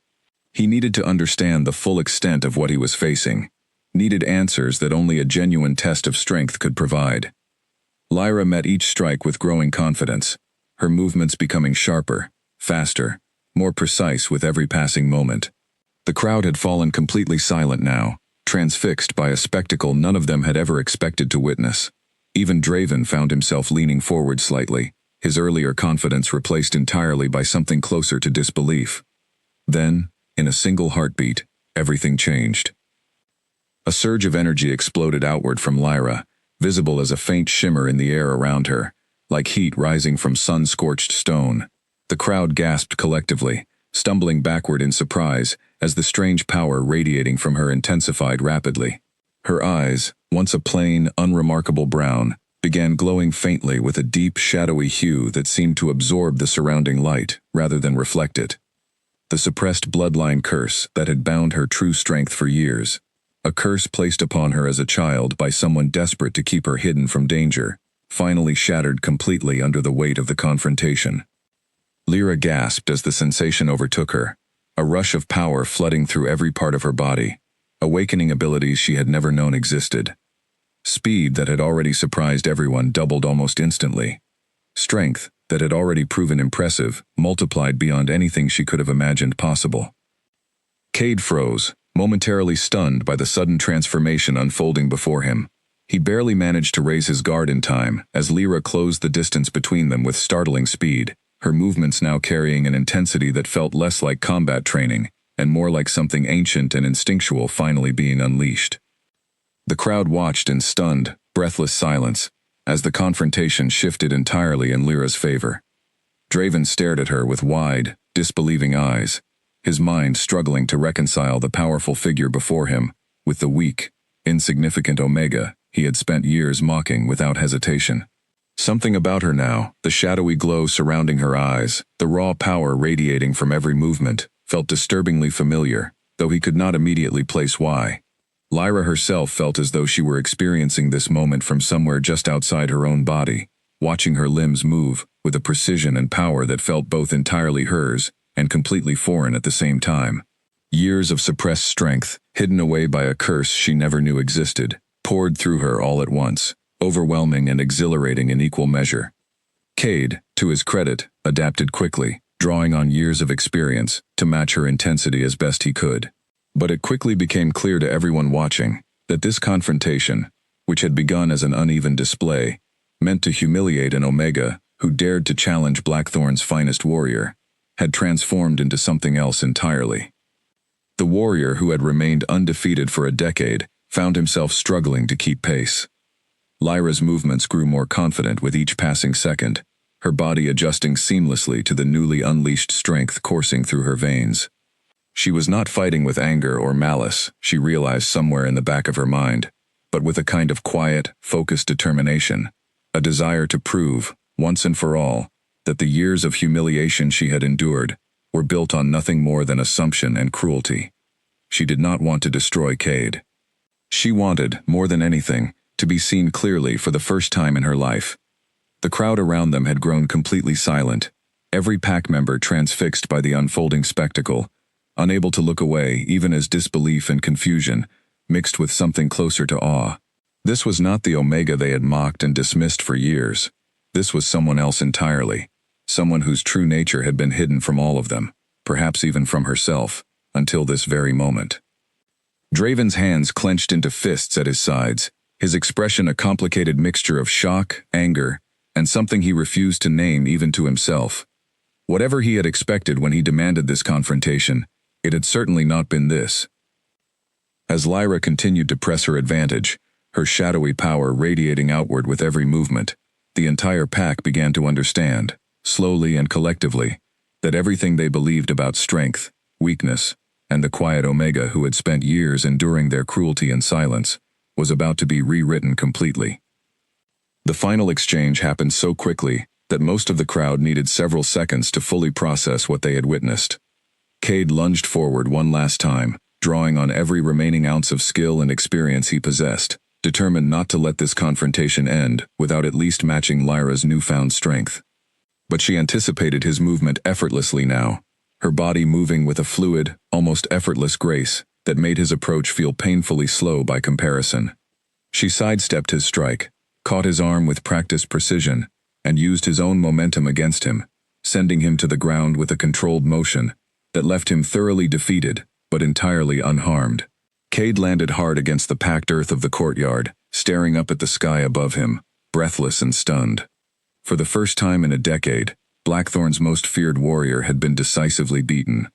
A: He needed to understand the full extent of what he was facing, needed answers that only a genuine test of strength could provide. Lyra met each strike with growing confidence, her movements becoming sharper, faster, more precise with every passing moment. The crowd had fallen completely silent now, transfixed by a spectacle none of them had ever expected to witness. Even Draven found himself leaning forward slightly, his earlier confidence replaced entirely by something closer to disbelief. Then, in a single heartbeat, everything changed. A surge of energy exploded outward from Lyra, visible as a faint shimmer in the air around her, like heat rising from sun-scorched stone. The crowd gasped collectively, stumbling backward in surprise as the strange power radiating from her intensified rapidly. Her eyes, once a plain, unremarkable brown, began glowing faintly with a deep, shadowy hue that seemed to absorb the surrounding light rather than reflect it. The suppressed bloodline curse that had bound her true strength for years, a curse placed upon her as a child by someone desperate to keep her hidden from danger, finally shattered completely under the weight of the confrontation. Lyra gasped as the sensation overtook her, a rush of power flooding through every part of her body, awakening abilities she had never known existed. Speed that had already surprised everyone doubled almost instantly. Strength that had already proven impressive multiplied beyond anything she could have imagined possible. Cade froze, momentarily stunned by the sudden transformation unfolding before him. He barely managed to raise his guard in time as Lyra closed the distance between them with startling speed, her movements now carrying an intensity that felt less like combat training and more like something ancient and instinctual finally being unleashed. The crowd watched in stunned, breathless silence as the confrontation shifted entirely in Lyra's favor. Draven stared at her with wide, disbelieving eyes, his mind struggling to reconcile the powerful figure before him with the weak, insignificant Omega he had spent years mocking without hesitation. Something about her now, the shadowy glow surrounding her eyes, the raw power radiating from every movement, felt disturbingly familiar, though he could not immediately place why. Lyra herself felt as though she were experiencing this moment from somewhere just outside her own body, watching her limbs move with a precision and power that felt both entirely hers and completely foreign at the same time. Years of suppressed strength, hidden away by a curse she never knew existed, poured through her all at once, overwhelming and exhilarating in equal measure. Cade, to his credit, adapted quickly, drawing on years of experience to match her intensity as best he could. But it quickly became clear to everyone watching that this confrontation, which had begun as an uneven display, meant to humiliate an Omega who dared to challenge Blackthorn's finest warrior, had transformed into something else entirely. The warrior who had remained undefeated for a decade found himself struggling to keep pace. Lyra's movements grew more confident with each passing second, her body adjusting seamlessly to the newly unleashed strength coursing through her veins. She was not fighting with anger or malice, she realized somewhere in the back of her mind, but with a kind of quiet, focused determination, a desire to prove, once and for all, that the years of humiliation she had endured were built on nothing more than assumption and cruelty. She did not want to destroy Cade. She wanted, more than anything, to be seen clearly for the first time in her life. The crowd around them had grown completely silent, every pack member transfixed by the unfolding spectacle, unable to look away even as disbelief and confusion mixed with something closer to awe. This was not the Omega they had mocked and dismissed for years. This was someone else entirely, someone whose true nature had been hidden from all of them, perhaps even from herself, until this very moment. Draven's hands clenched into fists at his sides, his expression a complicated mixture of shock, anger, and something he refused to name even to himself. Whatever he had expected when he demanded this confrontation, it had certainly not been this. As Lyra continued to press her advantage, her shadowy power radiating outward with every movement, the entire pack began to understand, slowly and collectively, that everything they believed about strength, weakness, and the quiet Omega who had spent years enduring their cruelty and silence, was about to be rewritten completely. The final exchange happened so quickly that most of the crowd needed several seconds to fully process what they had witnessed. Cade lunged forward one last time, drawing on every remaining ounce of skill and experience he possessed, determined not to let this confrontation end without at least matching Lyra's newfound strength. But she anticipated his movement effortlessly now, her body moving with a fluid, almost effortless grace that made his approach feel painfully slow by comparison. She sidestepped his strike, caught his arm with practiced precision, and used his own momentum against him, sending him to the ground with a controlled motion that left him thoroughly defeated, but entirely unharmed. Cade landed hard against the packed earth of the courtyard, staring up at the sky above him, breathless and stunned. For the first time in a decade, Blackthorn's most feared warrior had been decisively beaten.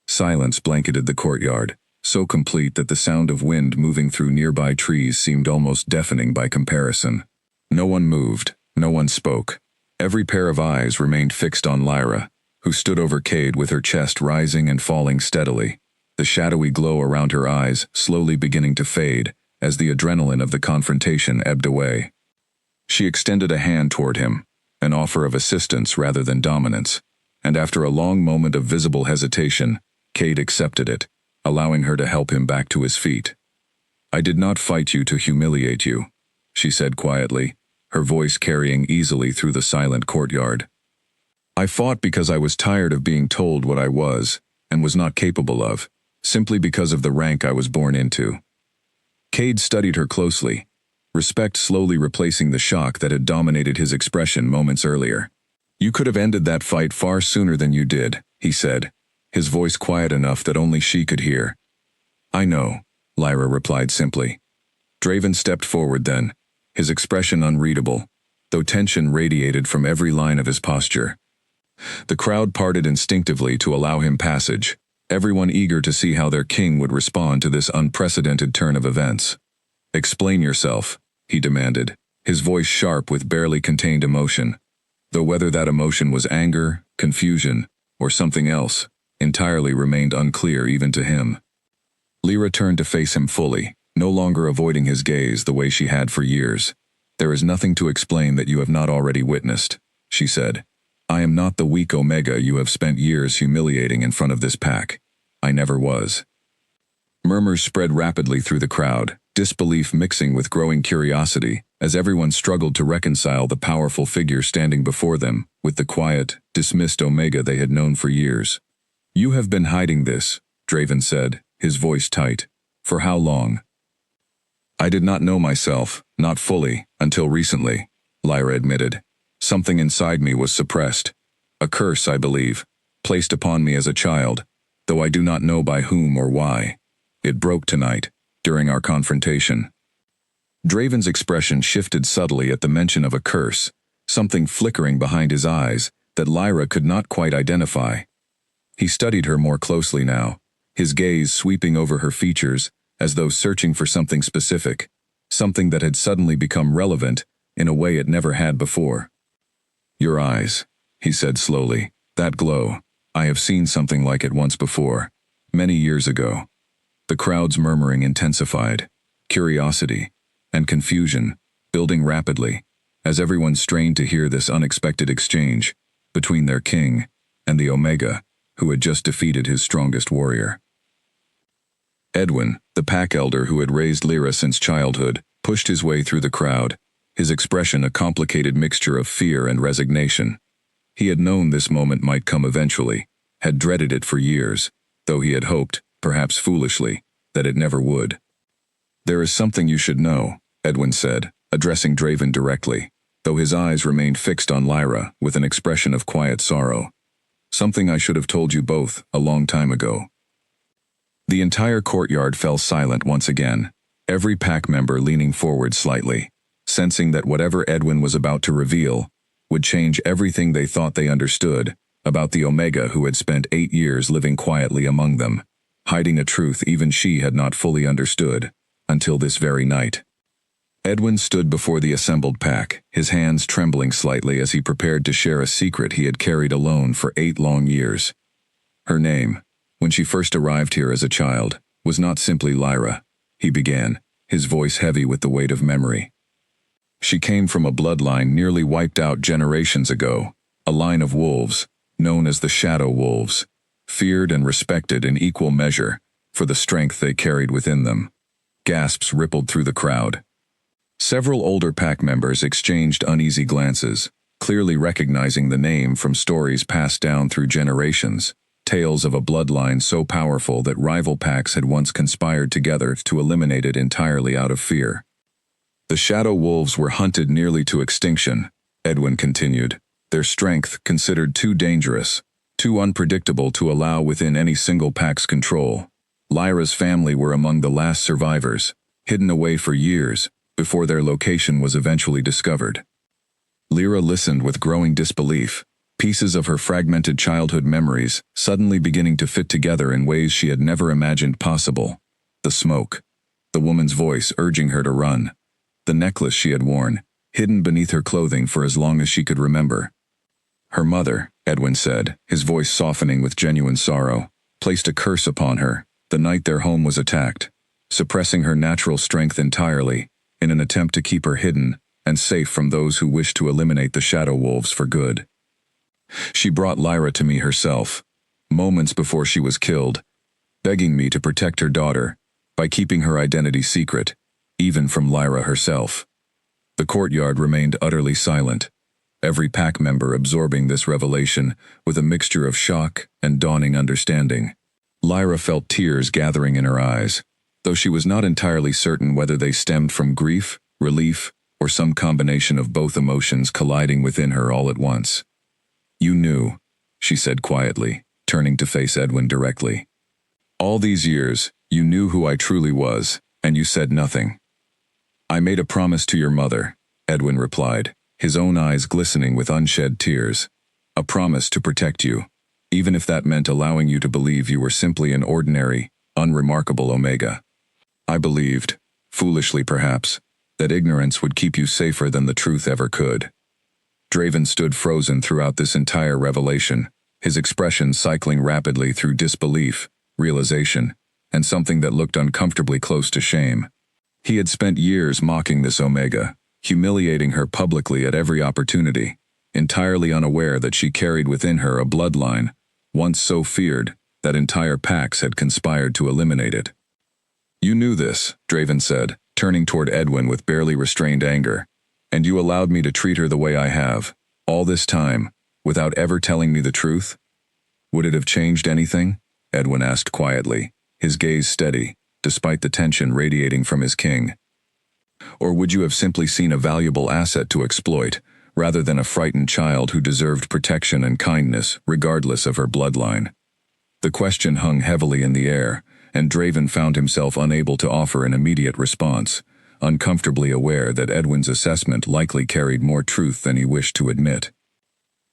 A: Silence blanketed the courtyard, so complete that the sound of wind moving through nearby trees seemed almost deafening by comparison. No one moved, no one spoke. Every pair of eyes remained fixed on Lyra, who stood over Cade with her chest rising and falling steadily, the shadowy glow around her eyes slowly beginning to fade as the adrenaline of the confrontation ebbed away. She extended a hand toward him, an offer of assistance rather than dominance, and after a long moment of visible hesitation, Cade accepted it, allowing her to help him back to his feet. "I did not fight you to humiliate you," she said quietly, her voice carrying easily through the silent courtyard. "I fought because I was tired of being told what I was and was not capable of, simply because of the rank I was born into." Cade studied her closely, respect slowly replacing the shock that had dominated his expression moments earlier. "You could have ended that fight far sooner than you did," he said, his voice quiet enough that only she could hear. "I know," Lyra replied simply. Draven stepped forward then, his expression unreadable, though tension radiated from every line of his posture. The crowd parted instinctively to allow him passage, everyone eager to see how their king would respond to this unprecedented turn of events. "Explain yourself," he demanded, his voice sharp with barely contained emotion, though whether that emotion was anger, confusion, or something else, entirely remained unclear even to him. Lyra turned to face him fully, no longer avoiding his gaze the way she had for years. "There is nothing to explain that you have not already witnessed," she said. "I am not the weak Omega you have spent years humiliating in front of this pack. I never was." Murmurs spread rapidly through the crowd, disbelief mixing with growing curiosity, as everyone struggled to reconcile the powerful figure standing before them with the quiet, dismissed Omega they had known for years. "You have been hiding this," Draven said, his voice tight. "For how long?" "I did not know myself, not fully, until recently," Lyra admitted. "Something inside me was suppressed. A curse, I believe, placed upon me as a child, though I do not know by whom or why. It broke tonight, during our confrontation." Draven's expression shifted subtly at the mention of a curse, something flickering behind his eyes that Lyra could not quite identify. He studied her more closely now, his gaze sweeping over her features as though searching for something specific, something that had suddenly become relevant in a way it never had before. Your eyes, he said slowly. That glow. I have seen something like it once before. Many years ago. The crowd's murmuring intensified. Curiosity and confusion building rapidly as everyone strained to hear this unexpected exchange between their king and the Omega, who had just defeated his strongest warrior. Edwin, the pack elder who had raised Lyra since childhood, pushed his way through the crowd, his expression a complicated mixture of fear and resignation. He had known this moment might come eventually, had dreaded it for years, though he had hoped, perhaps foolishly, that it never would. There is something you should know, Edwin said, addressing Draven directly, though his eyes remained fixed on Lyra with an expression of quiet sorrow. Something I should have told you both a long time ago. The entire courtyard fell silent once again, every pack member leaning forward slightly, sensing that whatever Edwin was about to reveal would change everything they thought they understood about the Omega who had spent 8 years living quietly among them, hiding a truth even she had not fully understood, until this very night. Edwin stood before the assembled pack, his hands trembling slightly as he prepared to share a secret he had carried alone for 8 long years. Her name, when she first arrived here as a child, was not simply Lyra, he began, his voice heavy with the weight of memory. She came from a bloodline nearly wiped out generations ago, a line of wolves, known as the Shadow Wolves, feared and respected in equal measure for the strength they carried within them. Gasps rippled through the crowd. Several older pack members exchanged uneasy glances, clearly recognizing the name from stories passed down through generations, tales of a bloodline so powerful that rival packs had once conspired together to eliminate it entirely out of fear. The Shadow Wolves were hunted nearly to extinction, Edwin continued, their strength considered too dangerous, too unpredictable to allow within any single pack's control. Lyra's family were among the last survivors, hidden away for years, before their location was eventually discovered. Lyra listened with growing disbelief, pieces of her fragmented childhood memories suddenly beginning to fit together in ways she had never imagined possible. The smoke, the woman's voice urging her to run, the necklace she had worn, hidden beneath her clothing for as long as she could remember. Her mother, Edwin said, his voice softening with genuine sorrow, placed a curse upon her the night their home was attacked, suppressing her natural strength entirely, in an attempt to keep her hidden and safe from those who wished to eliminate the Shadow Wolves for good. She brought Lyra to me herself, moments before she was killed, begging me to protect her daughter by keeping her identity secret, even from Lyra herself. The courtyard remained utterly silent, every pack member absorbing this revelation with a mixture of shock and dawning understanding. Lyra felt tears gathering in her eyes, though she was not entirely certain whether they stemmed from grief, relief, or some combination of both emotions colliding within her all at once. You knew, she said quietly, turning to face Edwin directly. All these years, you knew who I truly was, and you said nothing. I made a promise to your mother, Edwin replied, his own eyes glistening with unshed tears. A promise to protect you, even if that meant allowing you to believe you were simply an ordinary, unremarkable Omega. I believed, foolishly perhaps, that ignorance would keep you safer than the truth ever could. Draven stood frozen throughout this entire revelation, his expression cycling rapidly through disbelief, realization, and something that looked uncomfortably close to shame. He had spent years mocking this Omega, humiliating her publicly at every opportunity, entirely unaware that she carried within her a bloodline, once so feared that entire packs had conspired to eliminate it. You knew this, Draven said, turning toward Edwin with barely restrained anger, and you allowed me to treat her the way I have, all this time, without ever telling me the truth? Would it have changed anything? Edwin asked quietly, his gaze steady, despite the tension radiating from his king. Or would you have simply seen a valuable asset to exploit, rather than a frightened child who deserved protection and kindness regardless of her bloodline? The question hung heavily in the air, and Draven found himself unable to offer an immediate response, uncomfortably aware that Edwin's assessment likely carried more truth than he wished to admit.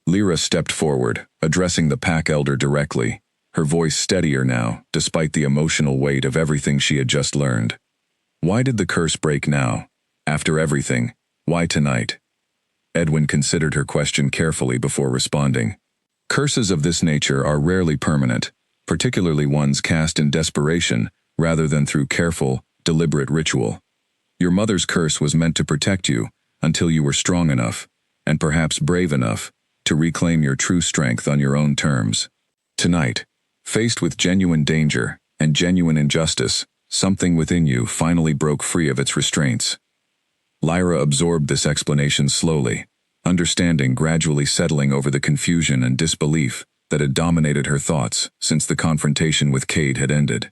A: Lyra stepped forward, addressing the pack elder directly, her voice steadier now, despite the emotional weight of everything she had just learned. Why did the curse break now? After everything, why tonight? Edwin considered her question carefully before responding. Curses of this nature are rarely permanent, particularly ones cast in desperation rather than through careful, deliberate ritual. Your mother's curse was meant to protect you until you were strong enough, and perhaps brave enough, to reclaim your true strength on your own terms. Tonight, faced with genuine danger and genuine injustice, something within you finally broke free of its restraints. Lyra absorbed this explanation slowly, understanding gradually settling over the confusion and disbelief that had dominated her thoughts since the confrontation with Cade had ended.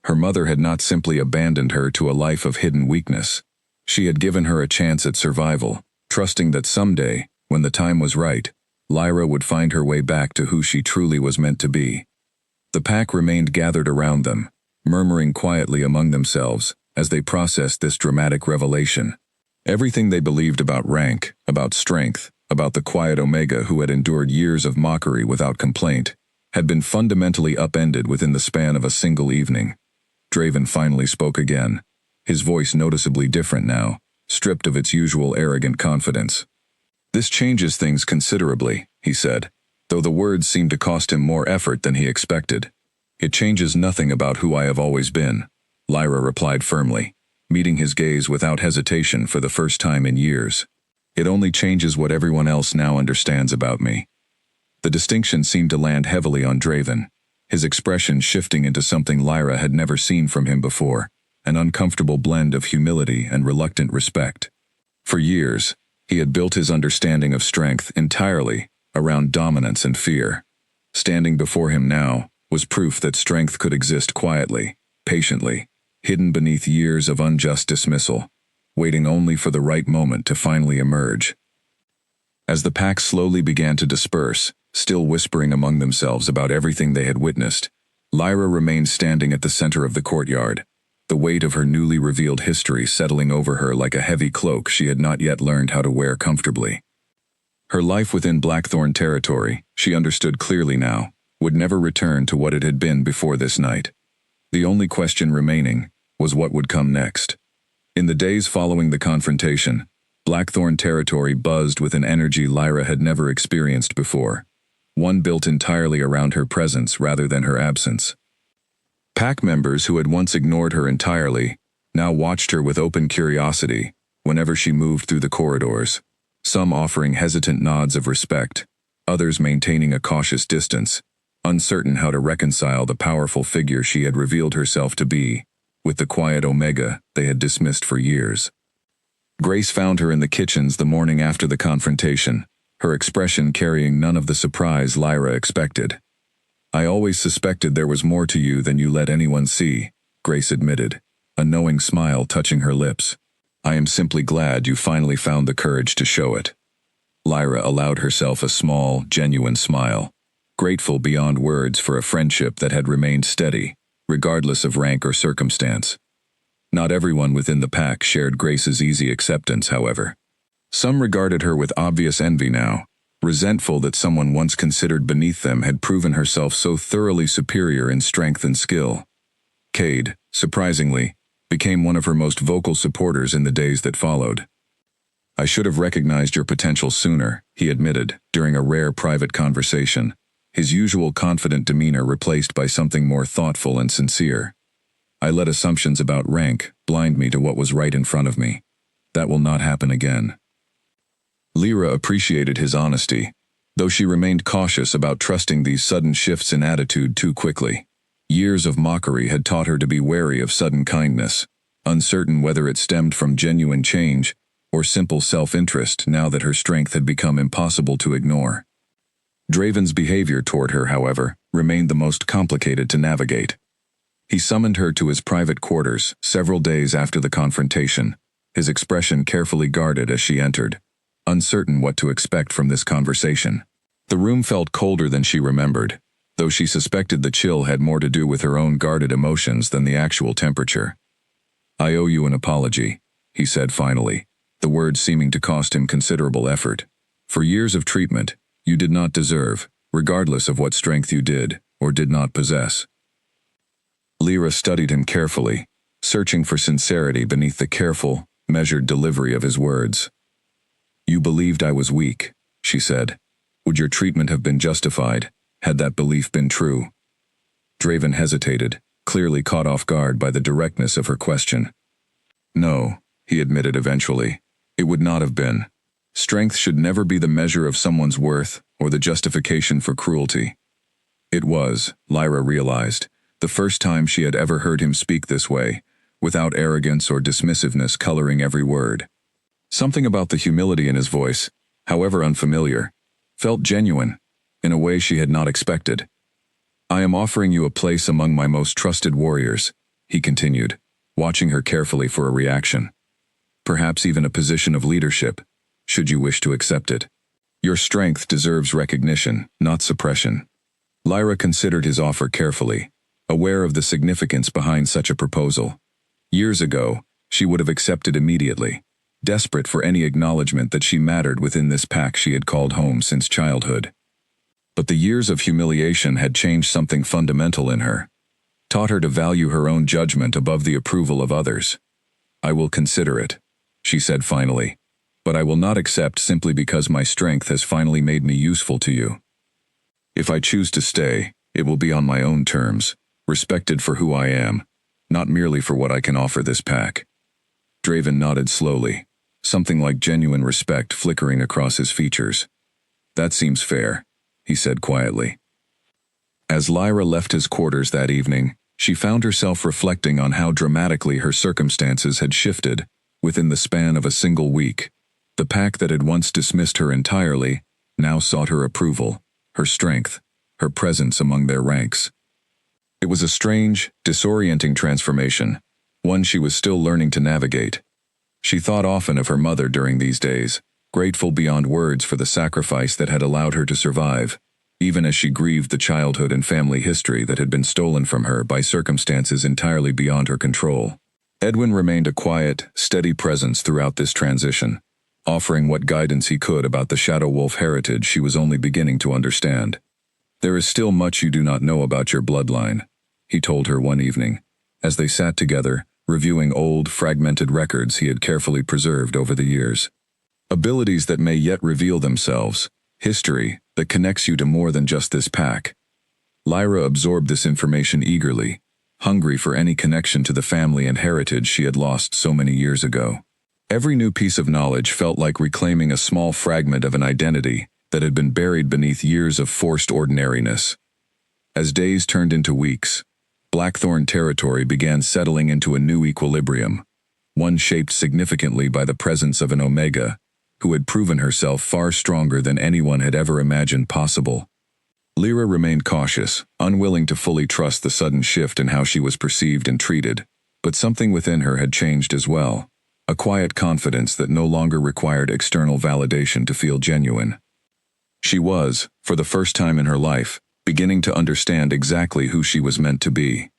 A: Her mother had not simply abandoned her to a life of hidden weakness. She had given her a chance at survival, trusting that someday, when the time was right, Lyra would find her way back to who she truly was meant to be. The pack remained gathered around them, murmuring quietly among themselves as they processed this dramatic revelation. Everything they believed about rank, about strength, about the quiet Omega who had endured years of mockery without complaint, had been fundamentally upended within the span of a single evening. Draven finally spoke again, his voice noticeably different now, stripped of its usual arrogant confidence. "This changes things considerably," he said, though the words seemed to cost him more effort than he expected. "It changes nothing about who I have always been," Lyra replied firmly, meeting his gaze without hesitation for the first time in years. "It only changes what everyone else now understands about me." The distinction seemed to land heavily on Draven, his expression shifting into something Lyra had never seen from him before, an uncomfortable blend of humility and reluctant respect. For years, he had built his understanding of strength entirely around dominance and fear. Standing before him now was proof that strength could exist quietly, patiently, hidden beneath years of unjust dismissal, waiting only for the right moment to finally emerge. As the pack slowly began to disperse, still whispering among themselves about everything they had witnessed, Lyra remained standing at the center of the courtyard, the weight of her newly revealed history settling over her like a heavy cloak she had not yet learned how to wear comfortably. Her life within Blackthorn territory, she understood clearly now, would never return to what it had been before this night. The only question remaining was what would come next. In the days following the confrontation, Blackthorn territory buzzed with an energy Lyra had never experienced before, one built entirely around her presence rather than her absence. Pack members who had once ignored her entirely now watched her with open curiosity whenever she moved through the corridors, some offering hesitant nods of respect, others maintaining a cautious distance, uncertain how to reconcile the powerful figure she had revealed herself to be with the quiet Omega they had dismissed for years. Grace found her in the kitchens the morning after the confrontation, her expression carrying none of the surprise Lyra expected. "I always suspected there was more to you than you let anyone see," Grace admitted, a knowing smile touching her lips. "I am simply glad you finally found the courage to show it." Lyra allowed herself a small, genuine smile, grateful beyond words for a friendship that had remained steady, regardless of rank or circumstance. Not everyone within the pack shared Grace's easy acceptance, however. Some regarded her with obvious envy now, resentful that someone once considered beneath them had proven herself so thoroughly superior in strength and skill. Cade, surprisingly, became one of her most vocal supporters in the days that followed. "I should have recognized your potential sooner," he admitted, during a rare private conversation, his usual confident demeanor replaced by something more thoughtful and sincere. "I let assumptions about rank blind me to what was right in front of me. That will not happen again." Lyra appreciated his honesty, though she remained cautious about trusting these sudden shifts in attitude too quickly. Years of mockery had taught her to be wary of sudden kindness, uncertain whether it stemmed from genuine change or simple self-interest now that her strength had become impossible to ignore. Draven's behavior toward her, however, remained the most complicated to navigate. He summoned her to his private quarters several days after the confrontation, his expression carefully guarded as she entered, uncertain what to expect from this conversation. The room felt colder than she remembered, though she suspected the chill had more to do with her own guarded emotions than the actual temperature. "I owe you an apology," he said finally, the words seeming to cost him considerable effort. "For years of treatment you did not deserve, regardless of what strength you did or did not possess." Lyra studied him carefully, searching for sincerity beneath the careful, measured delivery of his words. You believed I was weak, she said. Would your treatment have been justified, had that belief been true? Draven hesitated, clearly caught off guard by the directness of her question. No, he admitted eventually. It would not have been. Strength should never be the measure of someone's worth or the justification for cruelty. It was, Lyra realized, the first time she had ever heard him speak this way, without arrogance or dismissiveness coloring every word. Something about the humility in his voice, however unfamiliar, felt genuine, in a way she had not expected. I am offering you a place among my most trusted warriors, he continued, watching her carefully for a reaction. Perhaps even a position of leadership, should you wish to accept it. Your strength deserves recognition, not suppression. Lyra considered his offer carefully, aware of the significance behind such a proposal. Years ago, she would have accepted immediately, desperate for any acknowledgement that she mattered within this pack she had called home since childhood. But the years of humiliation had changed something fundamental in her, taught her to value her own judgment above the approval of others. I will consider it, she said finally, but I will not accept simply because my strength has finally made me useful to you. If I choose to stay, it will be on my own terms, respected for who I am, not merely for what I can offer this pack. Draven nodded slowly, something like genuine respect flickering across his features. That seems fair, he said quietly. As Lyra left his quarters that evening, she found herself reflecting on how dramatically her circumstances had shifted within the span of a single week. The pack that had once dismissed her entirely now sought her approval, her strength, her presence among their ranks. It was a strange, disorienting transformation, one she was still learning to navigate. She thought often of her mother during these days, grateful beyond words for the sacrifice that had allowed her to survive, even as she grieved the childhood and family history that had been stolen from her by circumstances entirely beyond her control. Edwin remained a quiet, steady presence throughout this transition, offering what guidance he could about the Shadow Wolf heritage she was only beginning to understand. There is still much you do not know about your bloodline, he told her one evening, as they sat together, reviewing old, fragmented records he had carefully preserved over the years. Abilities that may yet reveal themselves, history that connects you to more than just this pack. Lyra absorbed this information eagerly, hungry for any connection to the family and heritage she had lost so many years ago. Every new piece of knowledge felt like reclaiming a small fragment of an identity that had been buried beneath years of forced ordinariness. As days turned into weeks, Blackthorn territory began settling into a new equilibrium, one shaped significantly by the presence of an Omega, who had proven herself far stronger than anyone had ever imagined possible. Lyra remained cautious, unwilling to fully trust the sudden shift in how she was perceived and treated, but something within her had changed as well, a quiet confidence that no longer required external validation to feel genuine. She was, for the first time in her life, beginning to understand exactly who she was meant to be.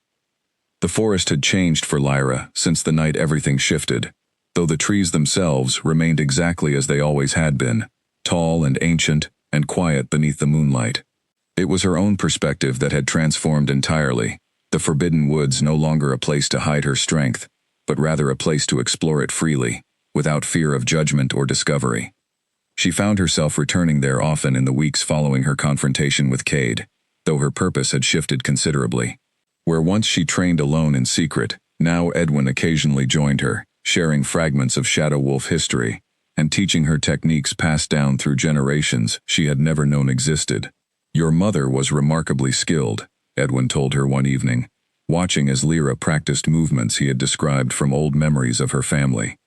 A: The forest had changed for Lyra since the night everything shifted, though the trees themselves remained exactly as they always had been, tall and ancient and quiet beneath the moonlight. It was her own perspective that had transformed entirely, the forbidden woods no longer a place to hide her strength, but rather a place to explore it freely, without fear of judgment or discovery. She found herself returning there often in the weeks following her confrontation with Cade, though her purpose had shifted considerably. Where once she trained alone in secret, now Edwin occasionally joined her, sharing fragments of Shadow Wolf history, and teaching her techniques passed down through generations she had never known existed. Your mother was remarkably skilled, Edwin told her one evening, watching as Lyra practiced movements he had described from old memories of her family.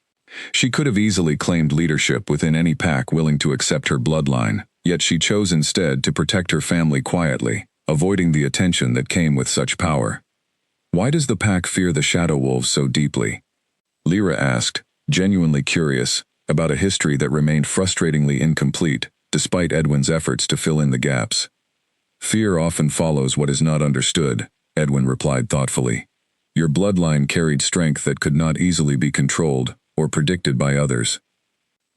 A: She could have easily claimed leadership within any pack willing to accept her bloodline, yet she chose instead to protect her family quietly, avoiding the attention that came with such power. Why does the pack fear the Shadow Wolves so deeply? Lyra asked, genuinely curious, about a history that remained frustratingly incomplete, despite Edwin's efforts to fill in the gaps. Fear often follows what is not understood, Edwin replied thoughtfully. Your bloodline carried strength that could not easily be controlled or predicted by others.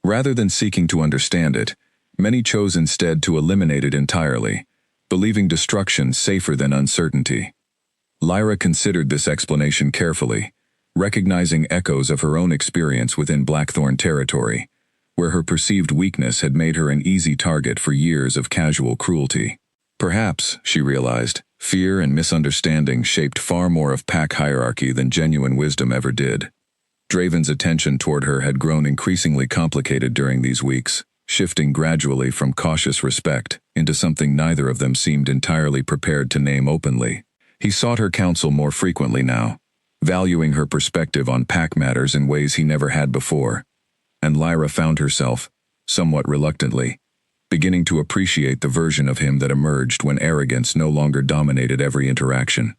A: Rather than seeking to understand it, many chose instead to eliminate it entirely, believing destruction safer than uncertainty. Lyra considered this explanation carefully, recognizing echoes of her own experience within Blackthorn territory, where her perceived weakness had made her an easy target for years of casual cruelty. Perhaps, she realized, fear and misunderstanding shaped far more of pack hierarchy than genuine wisdom ever did. Draven's attention toward her had grown increasingly complicated during these weeks, shifting gradually from cautious respect into something neither of them seemed entirely prepared to name openly. He sought her counsel more frequently now, valuing her perspective on pack matters in ways he never had before, and Lyra found herself, somewhat reluctantly, beginning to appreciate the version of him that emerged when arrogance no longer dominated every interaction.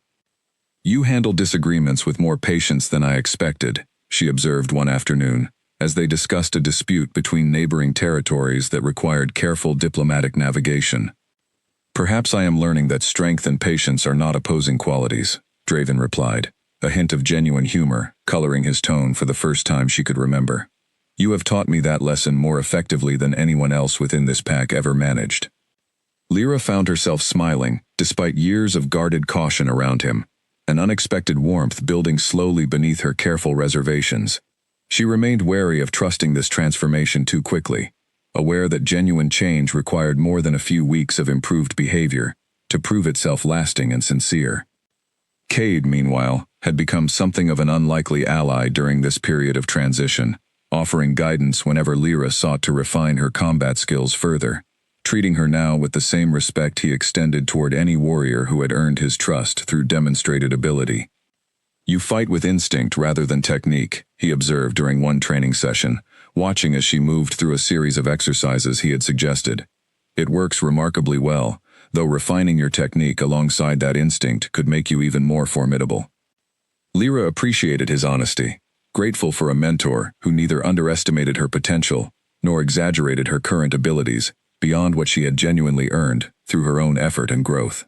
A: "You handle disagreements with more patience than I expected," she observed one afternoon, as they discussed a dispute between neighboring territories that required careful diplomatic navigation. "Perhaps I am learning that strength and patience are not opposing qualities," Draven replied, a hint of genuine humor coloring his tone for the first time she could remember. "You have taught me that lesson more effectively than anyone else within this pack ever managed." Lyra found herself smiling, despite years of guarded caution around him, an unexpected warmth building slowly beneath her careful reservations. She remained wary of trusting this transformation too quickly, aware that genuine change required more than a few weeks of improved behavior to prove itself lasting and sincere. Cade, meanwhile, had become something of an unlikely ally during this period of transition, offering guidance whenever Lyra sought to refine her combat skills further, treating her now with the same respect he extended toward any warrior who had earned his trust through demonstrated ability. "You fight with instinct rather than technique," he observed during one training session, watching as she moved through a series of exercises he had suggested. "It works remarkably well, though refining your technique alongside that instinct could make you even more formidable." Lyra appreciated his honesty, grateful for a mentor who neither underestimated her potential nor exaggerated her current abilities beyond what she had genuinely earned through her own effort and growth.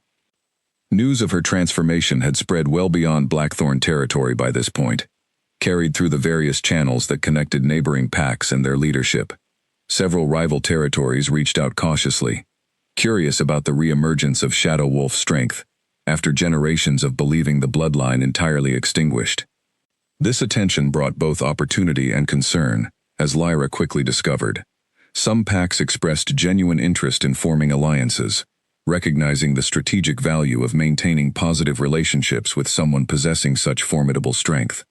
A: News of her transformation had spread well beyond Blackthorn territory by this point, carried through the various channels that connected neighboring packs and their leadership. Several rival territories reached out cautiously, curious about the reemergence of Shadow Wolf strength after generations of believing the bloodline entirely extinguished. This attention brought both opportunity and concern, as Lyra quickly discovered. Some packs expressed genuine interest in forming alliances, recognizing the strategic value of maintaining positive relationships with someone possessing such formidable strength.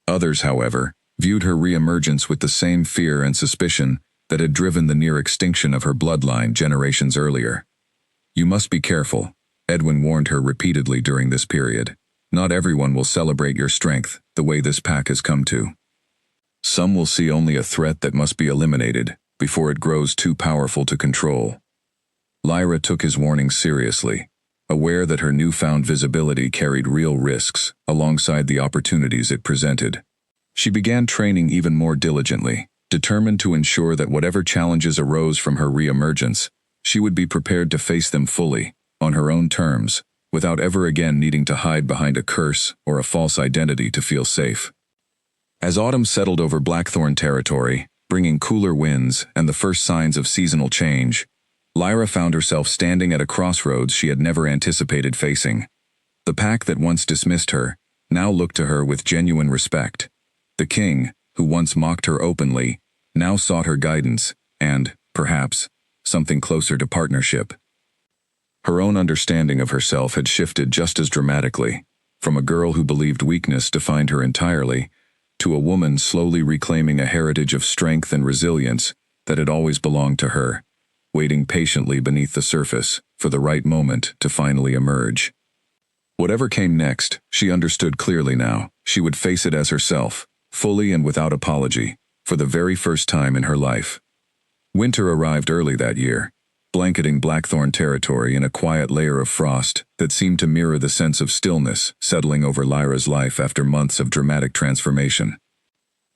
A: Others, however, viewed her reemergence with the same fear and suspicion that had driven the near extinction of her bloodline generations earlier. "You must be careful," Edwin warned her repeatedly during this period. "Not everyone will celebrate your strength the way this pack has come to. Some will see only a threat that must be eliminated before it grows too powerful to control." Lyra took his warning seriously, aware that her newfound visibility carried real risks alongside the opportunities it presented. She began training even more diligently, determined to ensure that whatever challenges arose from her reemergence, she would be prepared to face them fully, on her own terms, without ever again needing to hide behind a curse or a false identity to feel safe. As autumn settled over Blackthorn territory, bringing cooler winds and the first signs of seasonal change, Lyra found herself standing at a crossroads she had never anticipated facing. The pack that once dismissed her now looked to her with genuine respect. The king, who once mocked her openly, now sought her guidance and, perhaps, something closer to partnership. Her own understanding of herself had shifted just as dramatically, from a girl who believed weakness defined her entirely, to a woman slowly reclaiming a heritage of strength and resilience that had always belonged to her, waiting patiently beneath the surface for the right moment to finally emerge. Whatever came next, she understood clearly now. She would face it as herself, fully and without apology, for the very first time in her life. Winter arrived early that year, blanketing Blackthorn territory in a quiet layer of frost that seemed to mirror the sense of stillness settling over Lyra's life after months of dramatic transformation.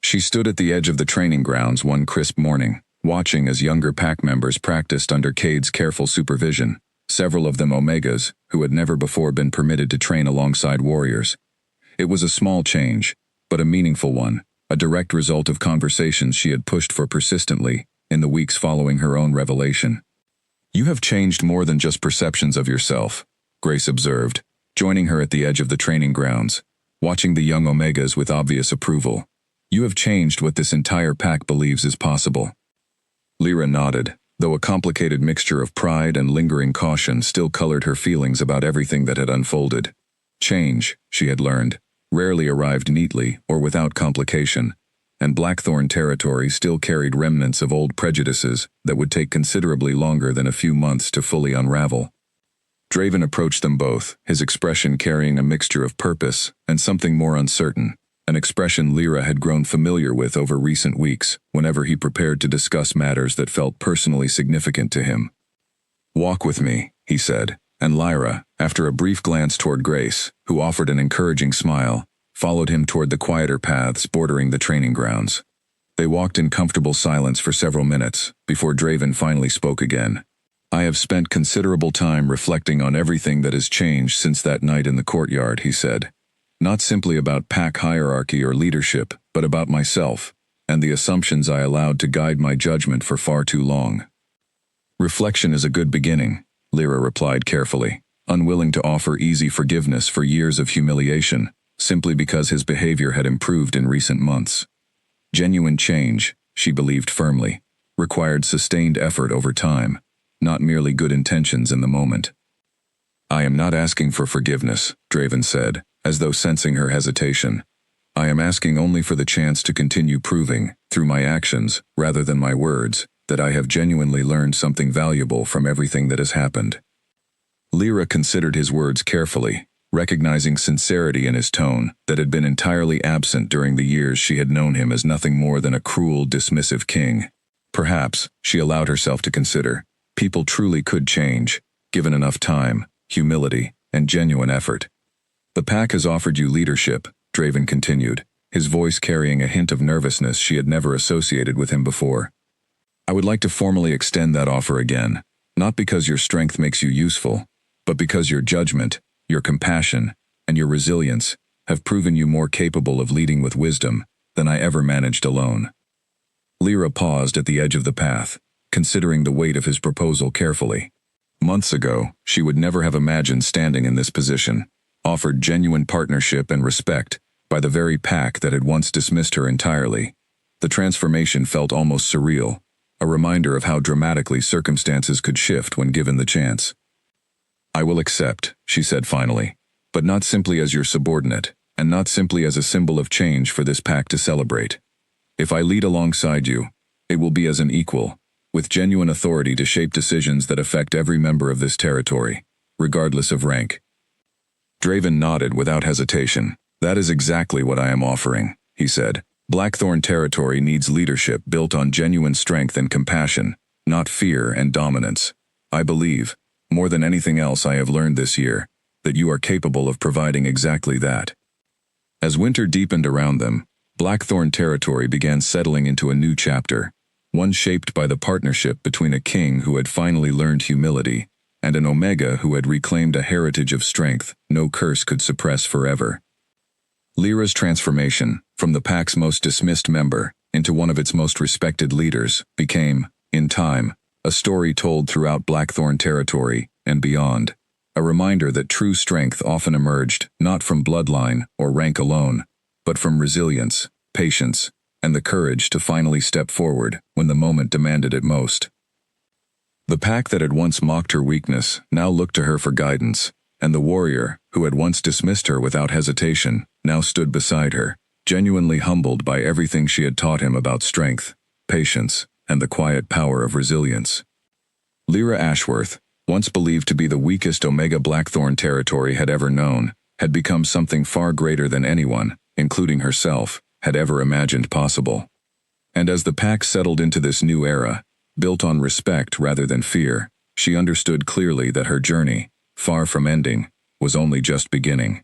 A: She stood at the edge of the training grounds one crisp morning, watching as younger pack members practiced under Cade's careful supervision, several of them Omegas who had never before been permitted to train alongside warriors. It was a small change, but a meaningful one, a direct result of conversations she had pushed for persistently in the weeks following her own revelation. "You have changed more than just perceptions of yourself," Grace observed, joining her at the edge of the training grounds, watching the young Omegas with obvious approval. "You have changed what this entire pack believes is possible." Lyra nodded, though a complicated mixture of pride and lingering caution still colored her feelings about everything that had unfolded. Change, she had learned, rarely arrived neatly or without complication, and Blackthorn territory still carried remnants of old prejudices that would take considerably longer than a few months to fully unravel. Draven approached them both, his expression carrying a mixture of purpose and something more uncertain, an expression Lyra had grown familiar with over recent weeks whenever he prepared to discuss matters that felt personally significant to him. "Walk with me," he said, and Lyra, after a brief glance toward Grace, who offered an encouraging smile, followed him toward the quieter paths bordering the training grounds. They walked in comfortable silence for several minutes before Draven finally spoke again. "I have spent considerable time reflecting on everything that has changed since that night in the courtyard," he said. "Not simply about pack hierarchy or leadership, but about myself, and the assumptions I allowed to guide my judgment for far too long." "Reflection is a good beginning," Lyra replied carefully, unwilling to offer easy forgiveness for years of humiliation, simply because his behavior had improved in recent months. Genuine change, she believed firmly, required sustained effort over time, not merely good intentions in the moment. "I am not asking for forgiveness," Draven said, as though sensing her hesitation. "I am asking only for the chance to continue proving, through my actions, rather than my words, that I have genuinely learned something valuable from everything that has happened." Lyra considered his words carefully, recognizing sincerity in his tone that had been entirely absent during the years she had known him as nothing more than a cruel, dismissive king. Perhaps, she allowed herself to consider, people truly could change, given enough time, humility, and genuine effort. "The pack has offered you leadership," Draven continued, his voice carrying a hint of nervousness she had never associated with him before. "I would like to formally extend that offer again, not because your strength makes you useful, but because your judgment, your compassion, and your resilience have proven you more capable of leading with wisdom than I ever managed alone." Lyra paused at the edge of the path, considering the weight of his proposal carefully. Months ago, she would never have imagined standing in this position, offered genuine partnership and respect by the very pack that had once dismissed her entirely. The transformation felt almost surreal, a reminder of how dramatically circumstances could shift when given the chance. "I will accept," she said finally, "but not simply as your subordinate, and not simply as a symbol of change for this pack to celebrate. If I lead alongside you, it will be as an equal, with genuine authority to shape decisions that affect every member of this territory, regardless of rank." Draven nodded without hesitation. "That is exactly what I am offering," he said. "Blackthorn territory needs leadership built on genuine strength and compassion, not fear and dominance. I believe, more than anything else I have learned this year, that you are capable of providing exactly that." As winter deepened around them, Blackthorn territory began settling into a new chapter, one shaped by the partnership between a king who had finally learned humility and an Omega who had reclaimed a heritage of strength no curse could suppress forever. Lyra's transformation, from the pack's most dismissed member into one of its most respected leaders, became, in time, a story told throughout Blackthorn territory and beyond, a reminder that true strength often emerged not from bloodline or rank alone, but from resilience, patience, and the courage to finally step forward when the moment demanded it most. The pack that had once mocked her weakness now looked to her for guidance, and the warrior, who had once dismissed her without hesitation, now stood beside her, genuinely humbled by everything she had taught him about strength, patience, and the quiet power of resilience. Lyra Ashworth, once believed to be the weakest Omega Blackthorn territory had ever known, had become something far greater than anyone, including herself, had ever imagined possible. And as the pack settled into this new era, built on respect rather than fear, she understood clearly that her journey, far from ending, was only just beginning.